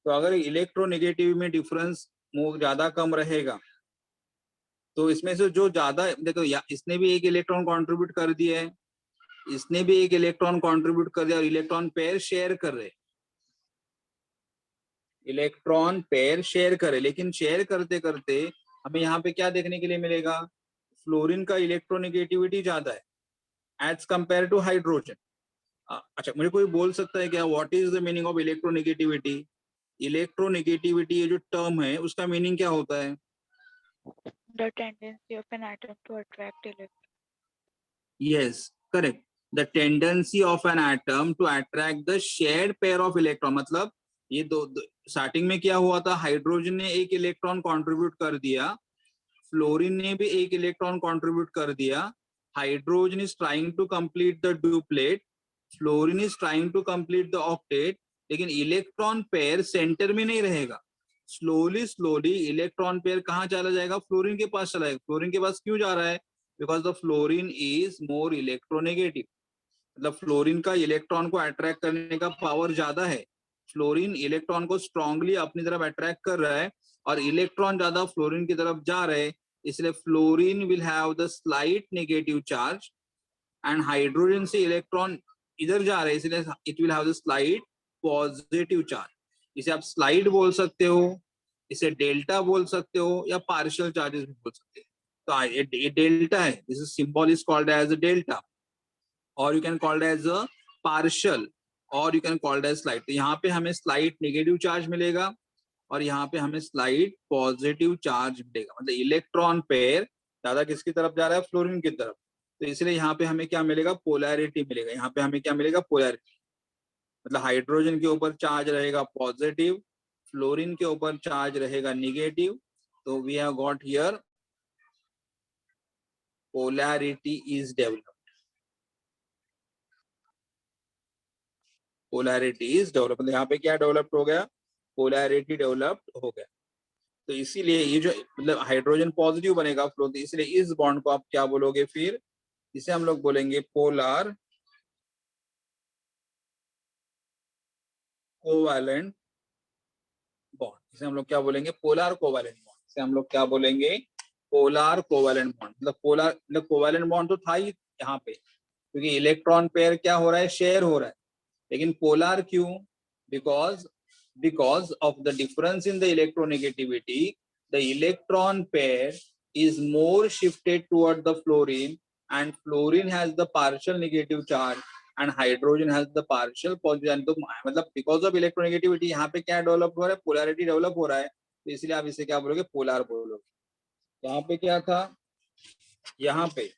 तो अगर इलेक्ट्रोनेगेटिव में डिफरेंस ज्यादा कम रहेगा तो इसमें से जो ज्यादा, देखो इसने भी एक इलेक्ट्रॉन कंट्रीब्यूट कर दिया है, इसने भी एक इलेक्ट्रॉन कंट्रीब्यूट कर दिया और इलेक्ट्रॉन पेयर शेयर कर रहे, इलेक्ट्रॉन पेयर शेयर करे, लेकिन शेयर करते करते हमें यहाँ पे क्या देखने के लिए मिलेगा, फ्लोरीन का इलेक्ट्रोनेगेटिविटी ज्यादा है एज कंपेयर टू हाइड्रोजन। अच्छा, मुझे कोई बोल सकता है क्या, what is the meaning of electronegativity? Electronegativity ये जो टर्म है उसका मीनिंग क्या होता है? The tendency of an atom to attract electrons. Yes, correct. The tendency of an atom to attract the shared pair of electron। मतलब ये दो स्टार्टिंग में क्या हुआ था, हाइड्रोजन ने एक इलेक्ट्रॉन कंट्रीब्यूट कर दिया, फ्लोरीन ने भी एक इलेक्ट्रॉन कंट्रीब्यूट कर दिया, hydrogen is trying to complete the duplet, fluorine is trying to complete the octet, लेकिन इलेक्ट्रॉन पेयर सेंटर में नहीं रहेगा, स्लोली स्लोली इलेक्ट्रॉन पेयर कहाँ चला जाएगा, फ्लोरीन के पास चला जाएगा। फ्लोरीन के पास क्यों जा रहा है? Because the fluorine is more electronegative, मतलब फ्लोरीन का इलेक्ट्रॉन को अट्रैक्ट करने का पावर ज्यादा है, फ्लोरीन इलेक्ट्रॉन को स्ट्रांगली अपनी तरफ अट्रैक्ट कर रहा है और इलेक्ट्रॉन ज्यादा फ्लोरीन की तरफ जा रहे, इसलिए fluorine will have the slight negative charge and hydrogen से इलेक्ट्रॉन इधर जा रहे हैं, इसलिए it will have the slight positive charge. इसे आप स्लाइड बोल सकते हो, इसे डेल्टा बोल सकते हो, या पार्शियल चार्जेस भी बोल सकते हो। तो ये डेल्टा है, this is symbol is called as delta, और you can called as a partial, और you can called as slide. तो यहाँ पे हमें स्लाइट नेगेटिव चार्ज मिलेगा और यहाँ पे हमें स्लाइट पॉजिटिव चार्ज मिलेगा, मतलब इलेक्ट्रॉन पेयर ज्यादा किसकी तरफ जा रहा है, फ्लोरीन की तरफ। तो इसलिए यहाँ पे हमें क्या मिलेगा, पोलैरिटी मिलेगा। यहाँ पे हमें क्या मिलेगा, पोलैरिटी, मतलब हाइड्रोजन के ऊपर चार्ज रहेगा पॉजिटिव, फ्लोरीन के ऊपर चार्ज रहेगा निगेटिव। तो we have got here polarity is developed, polarity is develop, मतलब यहाँ पे क्या डेवलप्ड हो गया, पोलैरिटी डेवलप्ड हो गया। तो इसीलिए ये जो मतलब हाइड्रोजन पॉजिटिव बनेगा फ्लो, तो इसलिए इस बॉन्ड को आप क्या बोलोगे फिर, इसे हम लोग बोलेंगे पोलर कोवैलेंट बॉन्ड। इसे हम लोग क्या बोलेंगे, पोलर कोवैलेंट बॉन्ड। इसे हम लोग क्या बोलेंगे, पोलर कोवैलेंट बॉन्ड। मतलब पोलर मतलब कोवैलेंट बॉन्ड तो था ही यहाँ पे, क्योंकि इलेक्ट्रॉन पेयर क्या हो रहा है, शेयर हो रहा है, लेकिन पोलर क्यों, because of the difference in the electronegativity, the electron pair is more shifted toward the fluorine, and fluorine has the partial negative charge and hydrogen has the partial positive। तो मतलब because of electronegativity यहाँ पे क्या develop हो रहा है, polarity develop हो रहा है, तो इसलिए आप इसे क्या बोलोगे, पोलर बोलोगे। यहाँ पे क्या था, यहाँ पे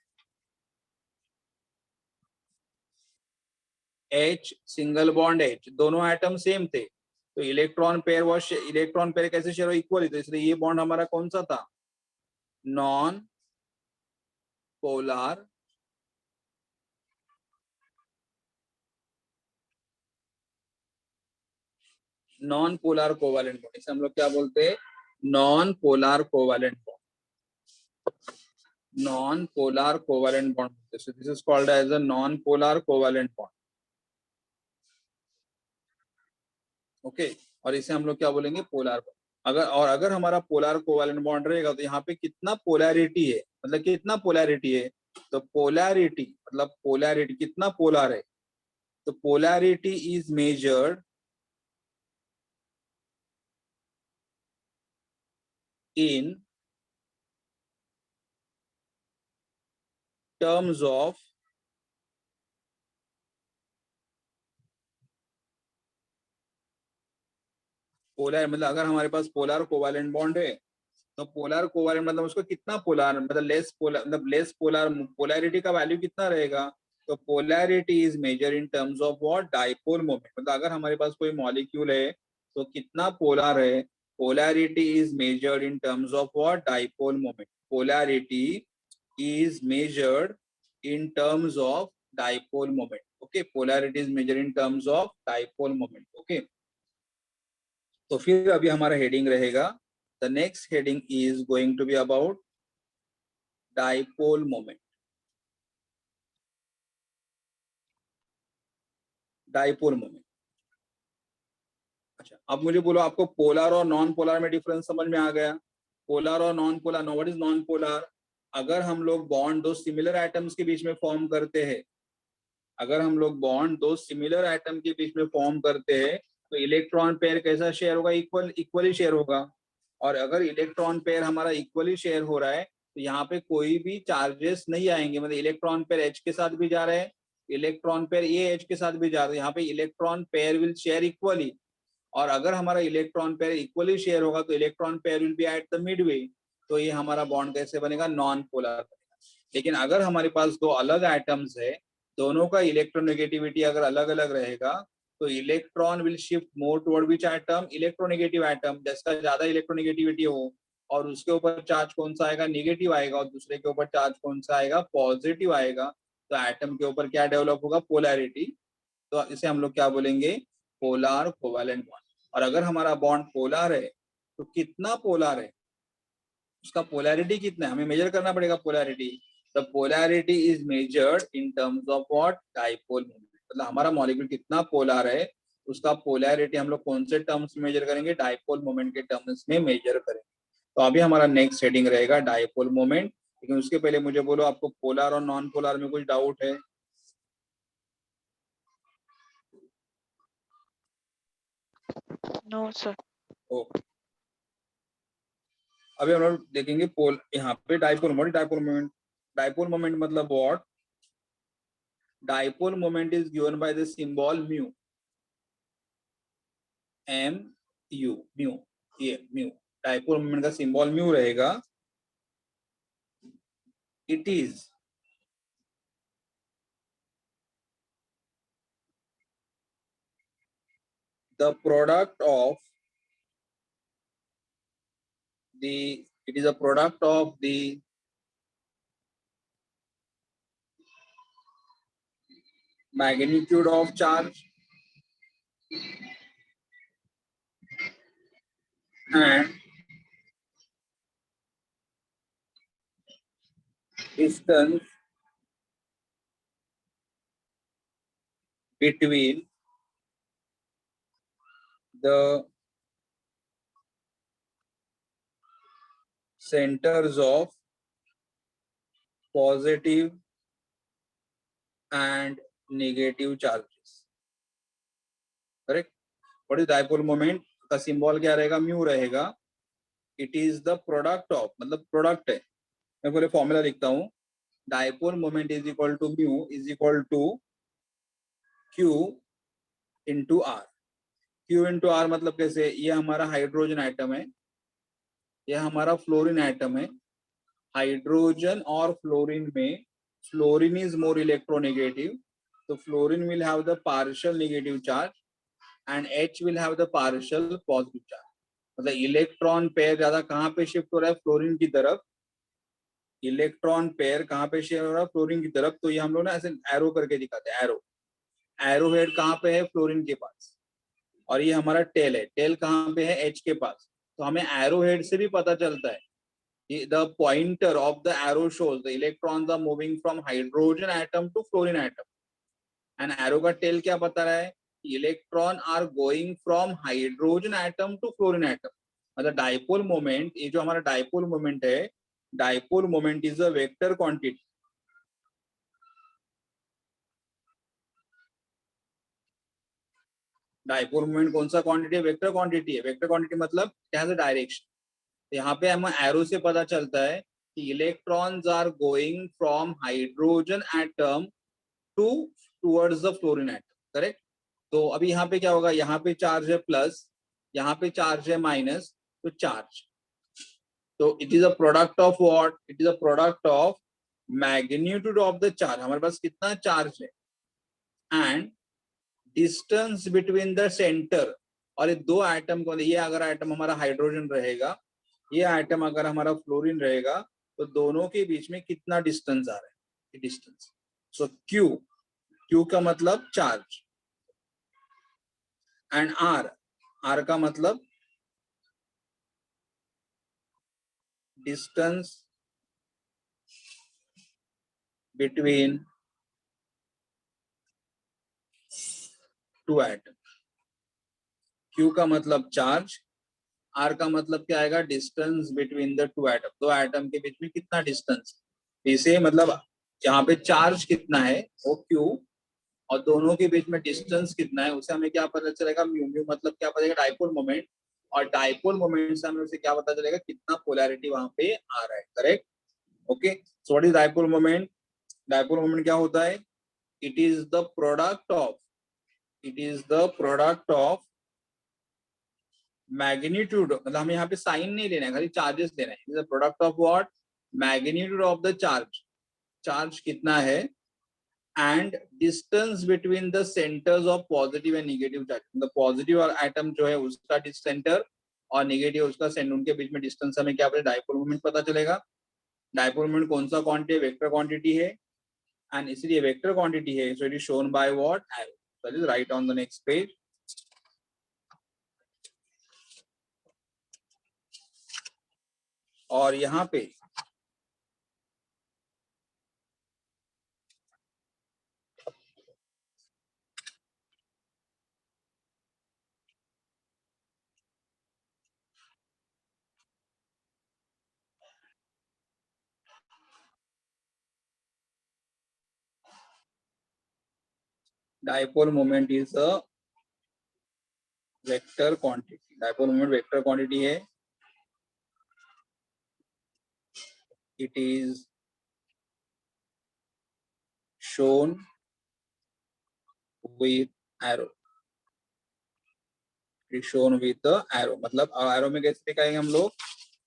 H सिंगल बॉन्ड H, दोनों एटम सेम थे, तो इलेक्ट्रॉन पेयर कैसे शेयर हो, इक्वली, तो इसलिए ये बॉन्ड हमारा कौन सा था, non polar non polar covalent bond. इसे हम लोग क्या बोलते हैं, non polar covalent bond, non polar covalent bond. This is called as a non polar covalent bond. Okay, और इसे हम लोग क्या बोलेंगे, पोलर बॉन्ड। अगर हमारा पोलर कोवैलेंट बॉन्ड रहेगा तो यहाँ पे कितना पोलैरिटी है, मतलब कितना पोलैरिटी है, तो पोलैरिटी मतलब पोलैरिटी कितना पोलर है, तो polarity is measured in terms of polar, मतलब अगर हमारे पास पोलर कोवैलेंट बॉन्ड है तो पोलर कोवैलेंट मतलब उसको कितना पोलर, मतलब लेस पोलर, मतलब लेस पोलर, पोलैरिटी का वैल्यू कितना रहेगा? तो polarity is measure in terms of what? Dipole moment. मतलब अगर हमारे पास कोई मॉलिक्यूल है तो कितना पोलर है, polarity is measured in terms of what? Dipole moment. Polarity is measured in terms of dipole moment. Okay, polarity is measured in terms of dipole moment. Okay, तो फिर अभी हमारा हेडिंग रहेगा, the next heading is going to be about dipole moment. Dipole moment. अच्छा, अब मुझे बोलो, आपको पोलर और नॉन पोलर में डिफरेंस समझ में आ गया? पोलर और non polar, know what is non polar? अगर हम लोग बॉन्ड दो सिमिलर एटम्स के बीच में फॉर्म करते हैं, अगर हम लोग बॉन्ड दो सिमिलर एटम के बीच में फॉर्म करते हैं तो इलेक्ट्रॉन पेयर कैसा शेयर होगा? इक्वली शेयर होगा। और अगर इलेक्ट्रॉन पेयर हमारा इक्वली शेयर हो रहा है तो यहाँ पे कोई भी चार्जेस नहीं आएंगे, मतलब इलेक्ट्रॉन पेयर एच के साथ भी जा रहे हैं, इलेक्ट्रॉन पेयर ये एच के साथ भी जा रहे हैं, यहाँ पे electron pair will share equally. और अगर हमारा इलेक्ट्रॉन पेयर इक्वली शेयर होगा तो electron pair will be at the Midway, तो ये हमारा बॉन्ड कैसे बनेगा? Non polar. लेकिन अगर हमारे पास दो अलग एटम्स है, दोनों का इलेक्ट्रोनेगेटिविटी अगर अलग अलग रहेगा तो electron will shift more toward which atom? Electronegative atom. जिसका ज्यादा इलेक्ट्रोनेगेटिविटी हो और उसके ऊपर चार्ज कौन सा आएगा? निगेटिव आएगा, और दूसरे के ऊपर चार्ज कौन सा आएगा? पॉजिटिव आएगा। तो एटम के ऊपर क्या डेवलप होगा? पोलैरिटी। तो इसे हम लोग क्या बोलेंगे? Polar covalent bond. और अगर हमारा बॉन्ड पोलर है तो कितना पोलर है, उसका पोलैरिटी कितना है, हमें मेजर करना पड़ेगा polarity. The polarity is measured in terms of what? Dipole moment. मतलब हमारा मॉलिक्यूल कितना पोलर है उसका पोलैरिटी हम लोग कौन से टर्म्स में मेजर करेंगे? डाइपोल मोमेंट के टर्म्स में मेजर करेंगे। तो अभी हमारा नेक्स्ट हेडिंग रहेगा डाइपोल मोमेंट। लेकिन उसके पहले मुझे बोलो, आपको पोलर और नॉन पोलर में कुछ डाउट है? No, sir. ओके, अभी हम लोग देखेंगे पोल, यहाँ पे डाइपोल मोमेंट। डाइपोल मोमेंट मतलब what? Dipole moment is given by the symbol mu, M U, mu, ये म्यू। डाइपोल मोमेंट का सिंबल म्यू रहेगा। It is the product of the, it is a product of the magnitude of charge and distance between the centers of positive and negative charges। Correct. What is dipole moment का symbol क्या रहेगा? Mu रहेगा। It is the product of, मतलब product है। मैं पहले formula लिखता हूँ। Dipole moment is equal to mu is equal to Q into R. Q into R मतलब कैसे? ये हमारा हाइड्रोजन आइटम है, ये हमारा फ्लोरीन आइटम है। हाइड्रोजन और फ्लोरीन में फ्लोरीन इज मोर इलेक्ट्रोनेगेटिव, तो fluorine will have the partial negative charge and H will have the partial positive charge. मतलब इलेक्ट्रॉन पेयर ज्यादा कहाँ पे शिफ्ट हो रहा है? फ्लोरीन की तरफ। इलेक्ट्रॉन पेयर कहाँ पे शिफ्ट हो रहा है? फ्लोरीन की तरफ। तो ये हम लोग ना ऐसे एरो करके दिखाते हैं, एरो। एरो हेड कहाँ पे है? फ्लोरीन के पास। और ये हमारा टेल है, टेल कहाँ पे है? H के पास। तो हमें एरो हेड से भी पता चलता है, the pointer of the arrow shows the electrons are moving from hydrogen atom to fluorine atom, and arrow का tail क्या बता रहा है? Electron are going from hydrogen atom to fluorine atom. मतलब डाइपोल मोमेंट, ये जो हमारा डाइपोल मोमेंट है, dipole moment is a vector quantity. Dipole moment कौन सा क्वांटिटी है? वेक्टर क्वांटिटी है। वेक्टर क्वांटिटी मतलब क्या है? डायरेक्शन। यहाँ पे हमें एरो से पता चलता है electrons are going from hydrogen atom towards the fluorine atom, correct? तो अभी यहाँ पे क्या होगा, यहाँ पे चार्ज है प्लस, यहाँ पे चार्ज है माइनस, तो चार्ज, तो it is a product of what, it is a product of magnitude of the charge, हमारे पास कितना चार्ज है, and distance between the centre, और ये दो एटम को, ये अगर एटम हमारा हाइड्रोजन रहेगा, ये एटम अगर हमारा फ्लोरीन रहेगा, तो दोनों के बीच में कितना डिस्टेंस आ रहा है, डिस्टेंस। सो क्यू, क्यू का मतलब चार्ज, एंड आर, आर का मतलब distance between two atom. Q का मतलब चार्ज, आर का मतलब क्या आएगा, distance between the two atom, दो एटम के बीच में कितना डिस्टेंस, इसे मतलब यहाँ पे चार्ज कितना है वो क्यू, और दोनों के बीच में डिस्टेंस कितना है उसे हमें क्या पता चलेगा, म्यू, म्यू मतलब क्या पता चलेगा, डाइपोल मोमेंट, और डाइपोल मोमेंट से हमें उसे क्या पता चलेगा, कितना पोलैरिटी वहां पे आ रहा है, correct? Okay, so what is dipole moment? Dipole moment क्या होता है, it is the product of, it is the product of magnitude, मतलब हमें यहाँ पे साइन नहीं लेना है, खाली चार्जेस लेना है, it is the product of what, magnitude of the charge, charge कितना है, and distance between the centres of positive and negative charge, मतलब पॉजिटिव और एटम जो है उसका सेंटर, और नेगेटिव उसका सेंटर, उनके बीच में डिस्टेंस हमें क्या पता, डाइपोल मोमेंट पता चलेगा। डाइपोल मोमेंट कौन सा क्वांटिटी, वेक्टर क्वांटिटी है, एंड इसलिए वेक्टर क्वांटिटी है, so it is shown by what, arrow. That is right on the next page. और यहाँ पे dipole moment is a vector quantity, dipole moment vector quantity है, it is shown with arrow, it is shown with the arrow, मतलब arrow में कैसे दिखाएंगे हम लोग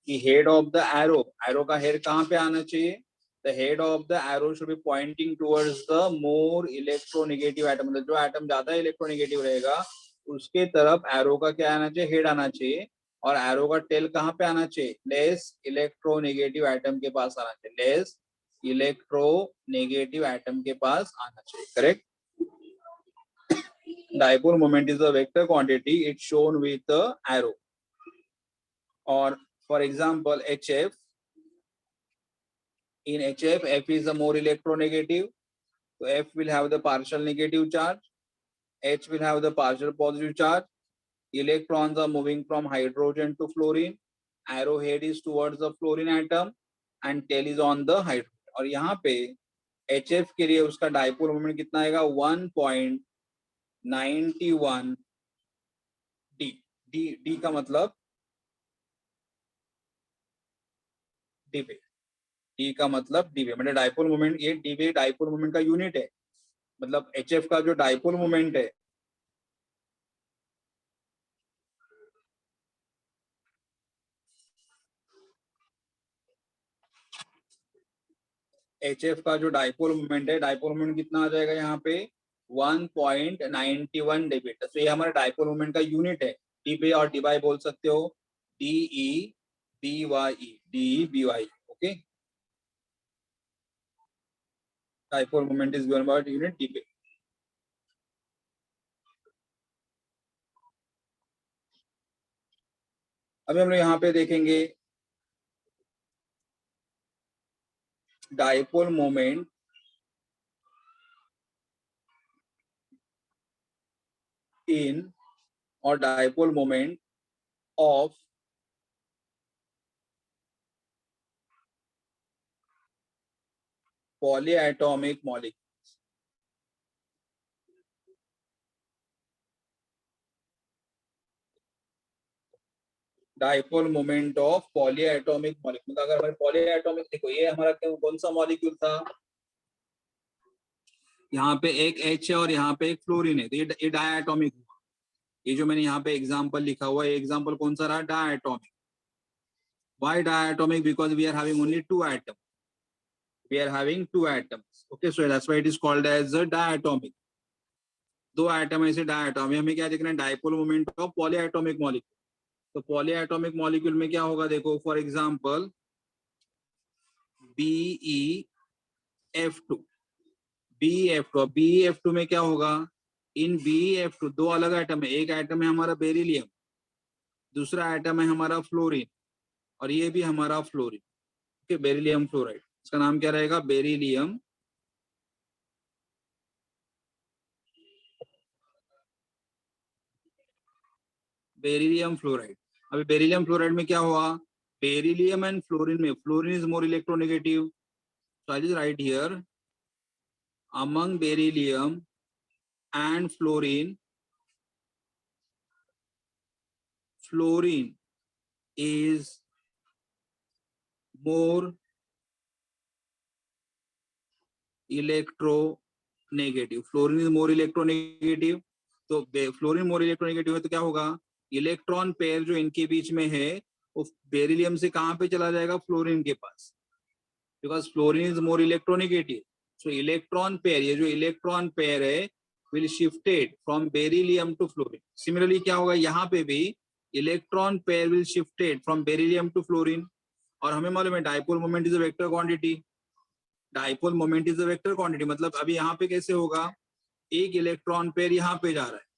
कि head of the arrow, arrow का हेड कहाँ पे आना चाहिए, the head of the arrow should be pointing towards the more electronegative atom, मतलब जो एटम ज्यादा इलेक्ट्रोनेगेटिव रहेगा उसके तरफ एरो का क्या आना चाहिए, हेड आना चाहिए, और एरो का टेल कहाँ पे आना चाहिए, लेस इलेक्ट्रोनेगेटिव एटम के पास आना चाहिए, लेस इलेक्ट्रोनेगेटिव एटम के पास आना चाहिए, correct? Dipole moment is a vector quantity, it's shown with the arrow. Or for example HF, in HF F is the more electronegative, so F will have the partial negative charge, H will have the partial positive charge, electrons are moving from hydrogen to fluorine, arrow head is towards the fluorine atom and tail is on the hydrogen. और यहाँ पे HF के लिए उसका dipole moment कितना आएगा, 1.91 D, D का मतलब डीवे, डी का मतलब डीवे, मतलब डाइपोल मोमेंट, ये डीवे डाइपोल मोमेंट का यूनिट है, मतलब एचएफ का जो डाइपोल मोमेंट है, एचएफ का जो डाइपोल मोमेंट है, डाइपोल मोमेंट कितना आ जाएगा यहाँ पे 1.91 डेबिट, तो ये हमारा डाइपोल मोमेंट का यूनिट है, डीवे और डीवाई बोल सकते हो, Debye, Debye, okay, dipole moment is given by unit Debye. अभी हम लोग यहाँ पे देखेंगे डाइपोल मोमेंट इन और dipole moment of polyatomic molecule. Dipole moment of polyatomic molecule. अगर हमारे पॉलीएटॉमिक, देखो ये हमारा कौन सा मॉलिक्यूल था, यहाँ पे एक H है और यहाँ पे एक फ्लोरीन है, तो ये डायटोमिक हुआ। ये जो मैंने यहाँ पे एग्जांपल लिखा हुआ है, एग्जांपल कौन सा रहा, diatomic. Why diatomic? Because we are having only two atoms. We are having two atoms. Okay, so that's why it is called as a diatomic. दो एटम ऐसे डायटोमिक, हमें क्या देखना है, dipole moment of polyatomic molecule. तो polyatomic molecule में क्या होगा, देखो for example BeF2, BeF2, BeF2 में क्या होगा, इन BeF2 दो अलग एटम है, एक एटम है हमारा बेरिलियम, दूसरा एटम है हमारा फ्लोरीन, और ये भी हमारा फ्लोरीन। ओके, बेरिलियम फ्लोराइड, इसका नाम क्या रहेगा, बेरिलियम फ्लोराइड। अभी बेरिलियम फ्लोराइड में क्या हुआ, बेरिलियम एंड फ्लोरीन में fluorine is more electronegative, so I just write here among beryllium and fluorine, fluorine is more electronegative, fluorine is more electronegative। तो फ्लोरीन मोर इलेक्ट्रोनेगेटिव है तो क्या होगा, इलेक्ट्रॉन पेयर जो इनके बीच में है वो बेरिलियम से कहां पे चला जाएगा, फ्लोरीन के पास, because fluorine is more electronegative. So electron pair, ये जो इलेक्ट्रॉन पेयर है will shifted from beryllium to fluorine. Similarly क्या होगा, यहाँ पे भी electron pair will shifted from beryllium to fluorine. और हमें मालूम है dipole moment is a vector quantity, dipole moment is a vector quantity, मतलब अभी यहाँ पे कैसे होगा, एक इलेक्ट्रॉन पेयर यहाँ पे जा रहा है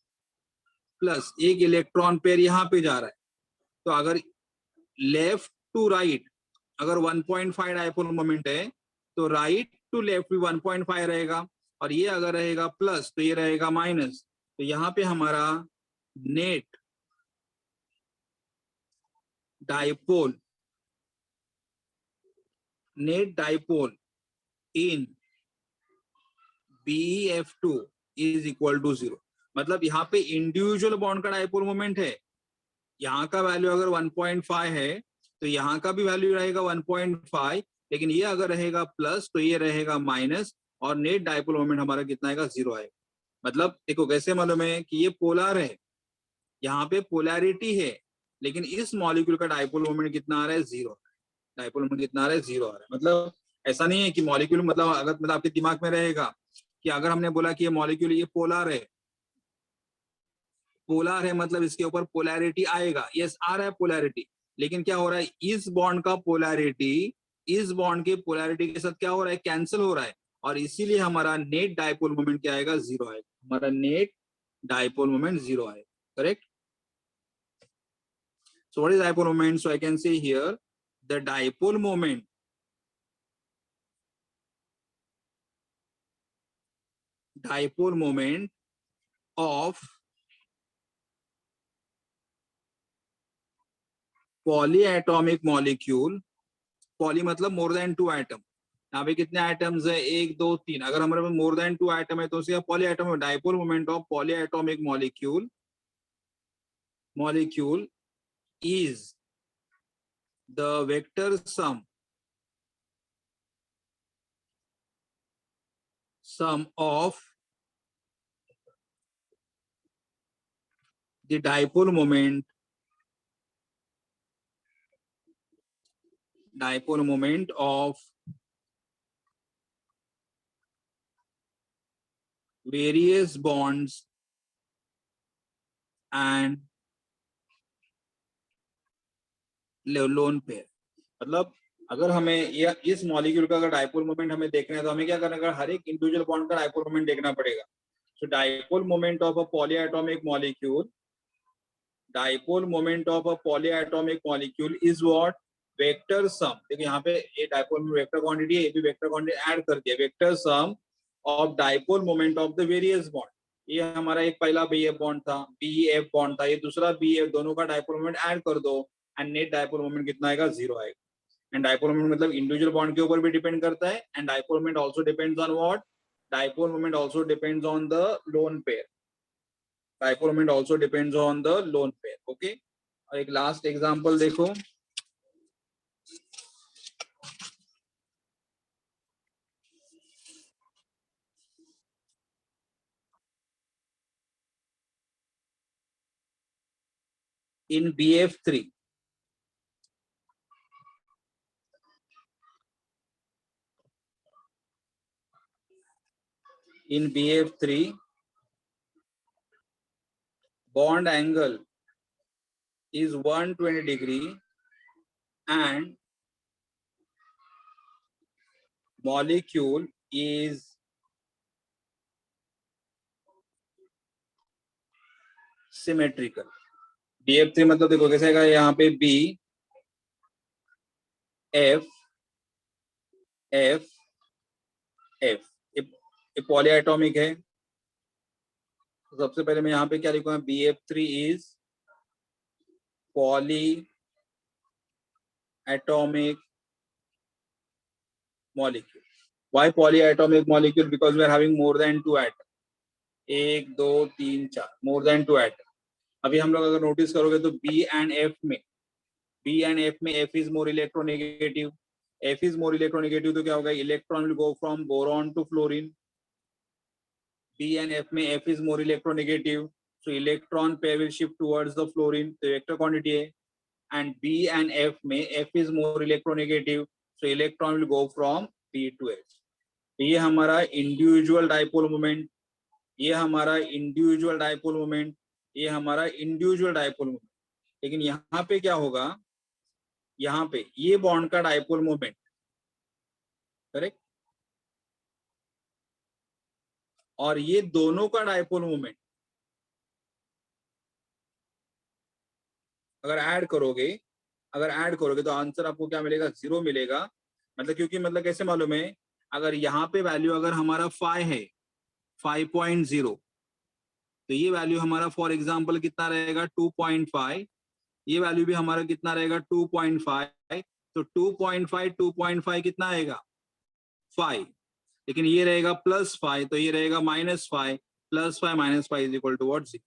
प्लस एक इलेक्ट्रॉन पेयर यहाँ पे जा रहा है, तो अगर लेफ्ट टू राइट अगर 1.5 डाइपोल मोमेंट है तो राइट टू लेफ्ट भी 1.5 रहेगा, और ये अगर रहेगा प्लस तो ये रहेगा माइनस। तो यहाँ पे हमारा net dipole in BeF2 is equal to 0। मतलब यहाँ पे इंडिविजुअल बॉन्ड का डाइपोल मोमेंट है, यहाँ का वैल्यू अगर 1.5 है तो यहाँ का भी वैल्यू रहेगा 1.5, लेकिन ये अगर रहेगा प्लस तो ये रहेगा माइनस, और नेट डाइपोल मोमेंट हमारा कितना आएगा, 0 आएगा। मतलब देखो कैसे मालूम है कि ये पोलर है, यहाँ पे पोलैरिटी है, लेकिन इस मॉलिक्यूल का डाइपोल मोमेंट कितना आ रहा है, 0। डाइपोल मोमेंट कितना आ रहा है, 0 आ रहा है। मतलब ऐसा नहीं है कि मॉलिक्यूल, मतलब अगर मतलब आपके दिमाग में रहेगा कि अगर हमने बोला कि ये मॉलिक्यूल ये पोलर है, पोलर है मतलब इसके ऊपर पोलैरिटी आएगा, यस आ रहा है पोलैरिटी, लेकिन क्या हो रहा है, इस बॉन्ड का पोलैरिटी इस बॉन्ड के पोलैरिटी के साथ क्या हो रहा है, कैंसिल हो रहा है, और इसीलिए हमारा नेट डाइपोल मोमेंट क्या आएगा, 0 आएगा। हमारा नेट डाइपोल मोमेंट 0 आएगा, correct. So what is dipole moment? So I can say here the dipole moment of polyatomic molecule, poly मतलब more than 2 atom, यहाँ पे कितने एटम्स है, 1 2 3, अगर हमारे पास मोर देन 2 एटम है तो उसे polyatomic, dipole moment of polyatomic molecule is the vector sum of the dipole moment of various bonds and lone pair. मतलब अगर हमें या इस मॉलिक्यूल का अगर डाइपोल मोमेंट हमें देखना है तो हमें क्या करना है, हर एक इंडिविजुअल बॉन्ड का डाइपोल मोमेंट देखना पड़ेगा। So dipole moment of a polyatomic molecule, dipole moment of a polyatomic molecule is what, vector sum. देखिए यहाँ पे ये डाइपोल में वेक्टर क्वांटिटी है, ये भी वेक्टर क्वांटिटी ऐड कर दिया, vector sum of dipole moment of the various bond. ये हमारा एक पहला BF बॉन्ड था, BF बॉन्ड था, ये दूसरा BF, दोनों का डाइपोल मोमेंट ऐड कर दो एंड नेट डाइपोल मोमेंट कितना आएगा, 0 आएगा। एंड डाइपोल मोमेंट मतलब इंडिविजुअल बॉन्ड के ऊपर भी डिपेंड करता है, and dipole moment also depends on what, dipole moment also depends on the lone pair, dipole moment also depends on the lone pair. Okay, और एक लास्ट एग्जांपल देखो, in BF3 bond angle is 120 degree and molecule is symmetrical. BF3 मतलब देखो कैसे आएगा, यहाँ पे B F F F ये पॉलीएटॉमिक है। तो सबसे पहले मैं यहाँ पे क्या लिखूंगा, BF3 is poly atomic molecule. Why polyatomic molecule? Because we are having more than 2 atoms. 1 2 3 4 more than 2 atoms. अभी हम लोग अगर नोटिस करोगे तो B and F में F is more electronegative. F is more electronegative तो क्या होगा, electron will go from boron to fluorine. B and F में F is more electronegative, so electron pair will shift towards the fluorine. तो vector quantity है. And B and F में F is more electronegative, so electron will go from B to H. ये हमारा individual dipole moment, ये हमारा individual dipole moment, ये हमारा individual dipole moment. लेकिन यहाँ पे क्या होगा, यहाँ पे ये बॉन्ड का डाइपोल मोमेंट, करेक्ट, और ये दोनों का डाइपोल मोमेंट अगर ऐड करोगे तो आंसर आपको क्या मिलेगा, 0 मिलेगा. मतलब क्योंकि मतलब कैसे मालूम है, अगर यहाँ पे वैल्यू अगर हमारा 5 है 5.0, तो ये वैल्यू हमारा फॉर एग्जांपल कितना रहेगा 2.5, ये वैल्यू भी हमारा कितना रहेगा 2.5, तो 2.5 कितना आएगा 5, लेकिन ये रहेगा +5 तो ये रहेगा -5, +5 -5 इज इक्वल टू व्हाट 0.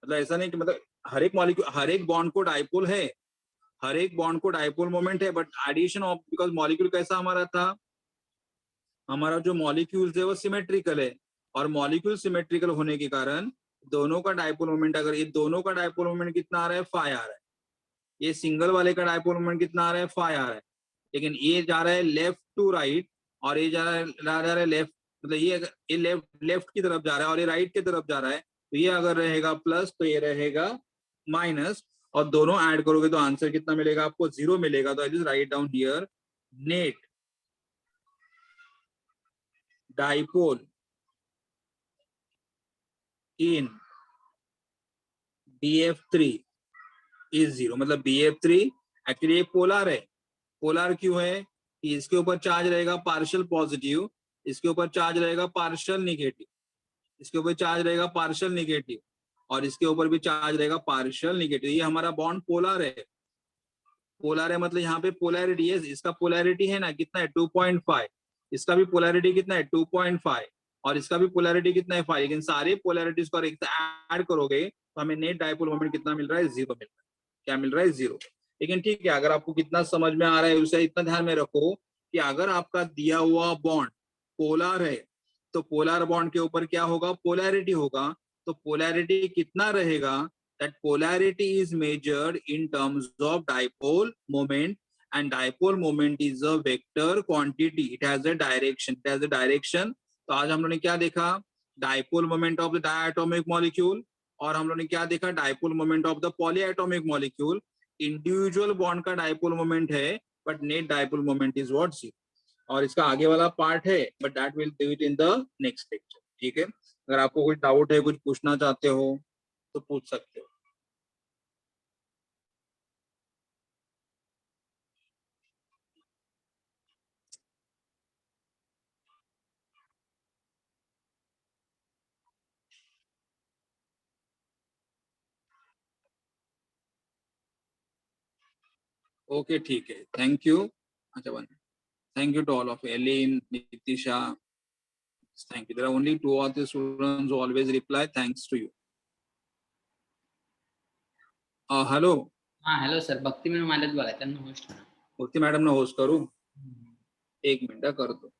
मतलब ऐसा नहीं कि मतलब हर एक मॉलिक्यूल, हर एक बॉन्ड को डाइपोल है, हर एक बॉन्ड को डाइपोल मोमेंट है, but addition of, because molecule कैसा हमारा था, हमारा जो मॉलिक्यूल्स है वो सिमेट्रिकल है, और मॉलिक्यूल सिमेट्रिकल होने के कारण दोनों का डाइपोल मोमेंट, अगर ये दोनों का डाइपोल मोमेंट कितना आ रहा है 5 आ रहा है, ये सिंगल वाले का डाइपोल मोमेंट कितना आ रहा है 5 आ रहा है, लेकिन ये जा रहा है लेफ्ट टू राइट और ये जा रहा है लेफ्ट, मतलब ये लेफ्ट की तरफ जा रहा है और ये राइट की तरफ जा रहा है, तो ये अगर रहेगा प्लस तो ये रहेगा माइनस, और दोनों ऐड करोगे तो आंसर कितना मिलेगा आपको 0 मिलेगा. तो I just write down here net dipole in BF3 is 0. मतलब BF3 एक्चुअली ये पोलर है. पोलर क्यों है कि इसके ऊपर चार्ज रहेगा पार्शियल पॉजिटिव, इसके ऊपर चार्ज रहेगा पार्शियल निगेटिव, इसके ऊपर चार्ज रहेगा पार्शियल निगेटिव, और इसके ऊपर भी चार्ज रहेगा पार्शियल निगेटिव. ये हमारा बॉन्ड पोलर है. पोलर है मतलब यहाँ पे पोलैरिटी है, इसका पोलैरिटी है ना कितना है 2.5, इसका भी पोलैरिटी कितना है 2.5, और इसका भी पोलैरिटी कितना है 5, लेकिन सारे पोलैरिटीज को ऐड करोगे तो हमें नेट डाइपोल मोमेंट कितना मिल रहा है 0 मिल रहा है. क्या मिल रहा है 0. लेकिन ठीक है, अगर आपको कितना समझ में आ रहा है उसे इतना ध्यान में रखो कि अगर आपका दिया हुआ बॉन्ड पोलर है तो पोलर बॉन्ड के ऊपर क्या होगा, पोलैरिटी होगा. तो पोलैरिटी कितना रहेगा, that polarity is measured in terms of dipole moment, and dipole moment is a vector quantity, it has a direction, तो आज हम लोगों ने क्या देखा, dipole moment of the diatomic molecule, और हम लोगों ने क्या देखा, dipole moment of the polyatomic molecule. Individual bond का डाइपोल मोमेंट है but net dipole moment is what 0. और इसका आगे वाला पार्ट है but that will do it in the next lecture. ठीक है, अगर आपको कुछ डाउट है, कुछ पूछना चाहते हो तो पूछ सकते हो. ओके ठीक है, थैंक यू. अच्छा one, thank you to all of एलिन, Nitisha, thank you. There are only 2 or 3 students who always reply. Thanks to you. Hello, हा हॅलो सर, भक्ती मॅडम आल्यात बघा, त्यांना होस्ट करा. भक्ती मॅडम ना होस्ट करू? एक मिनिट करतो.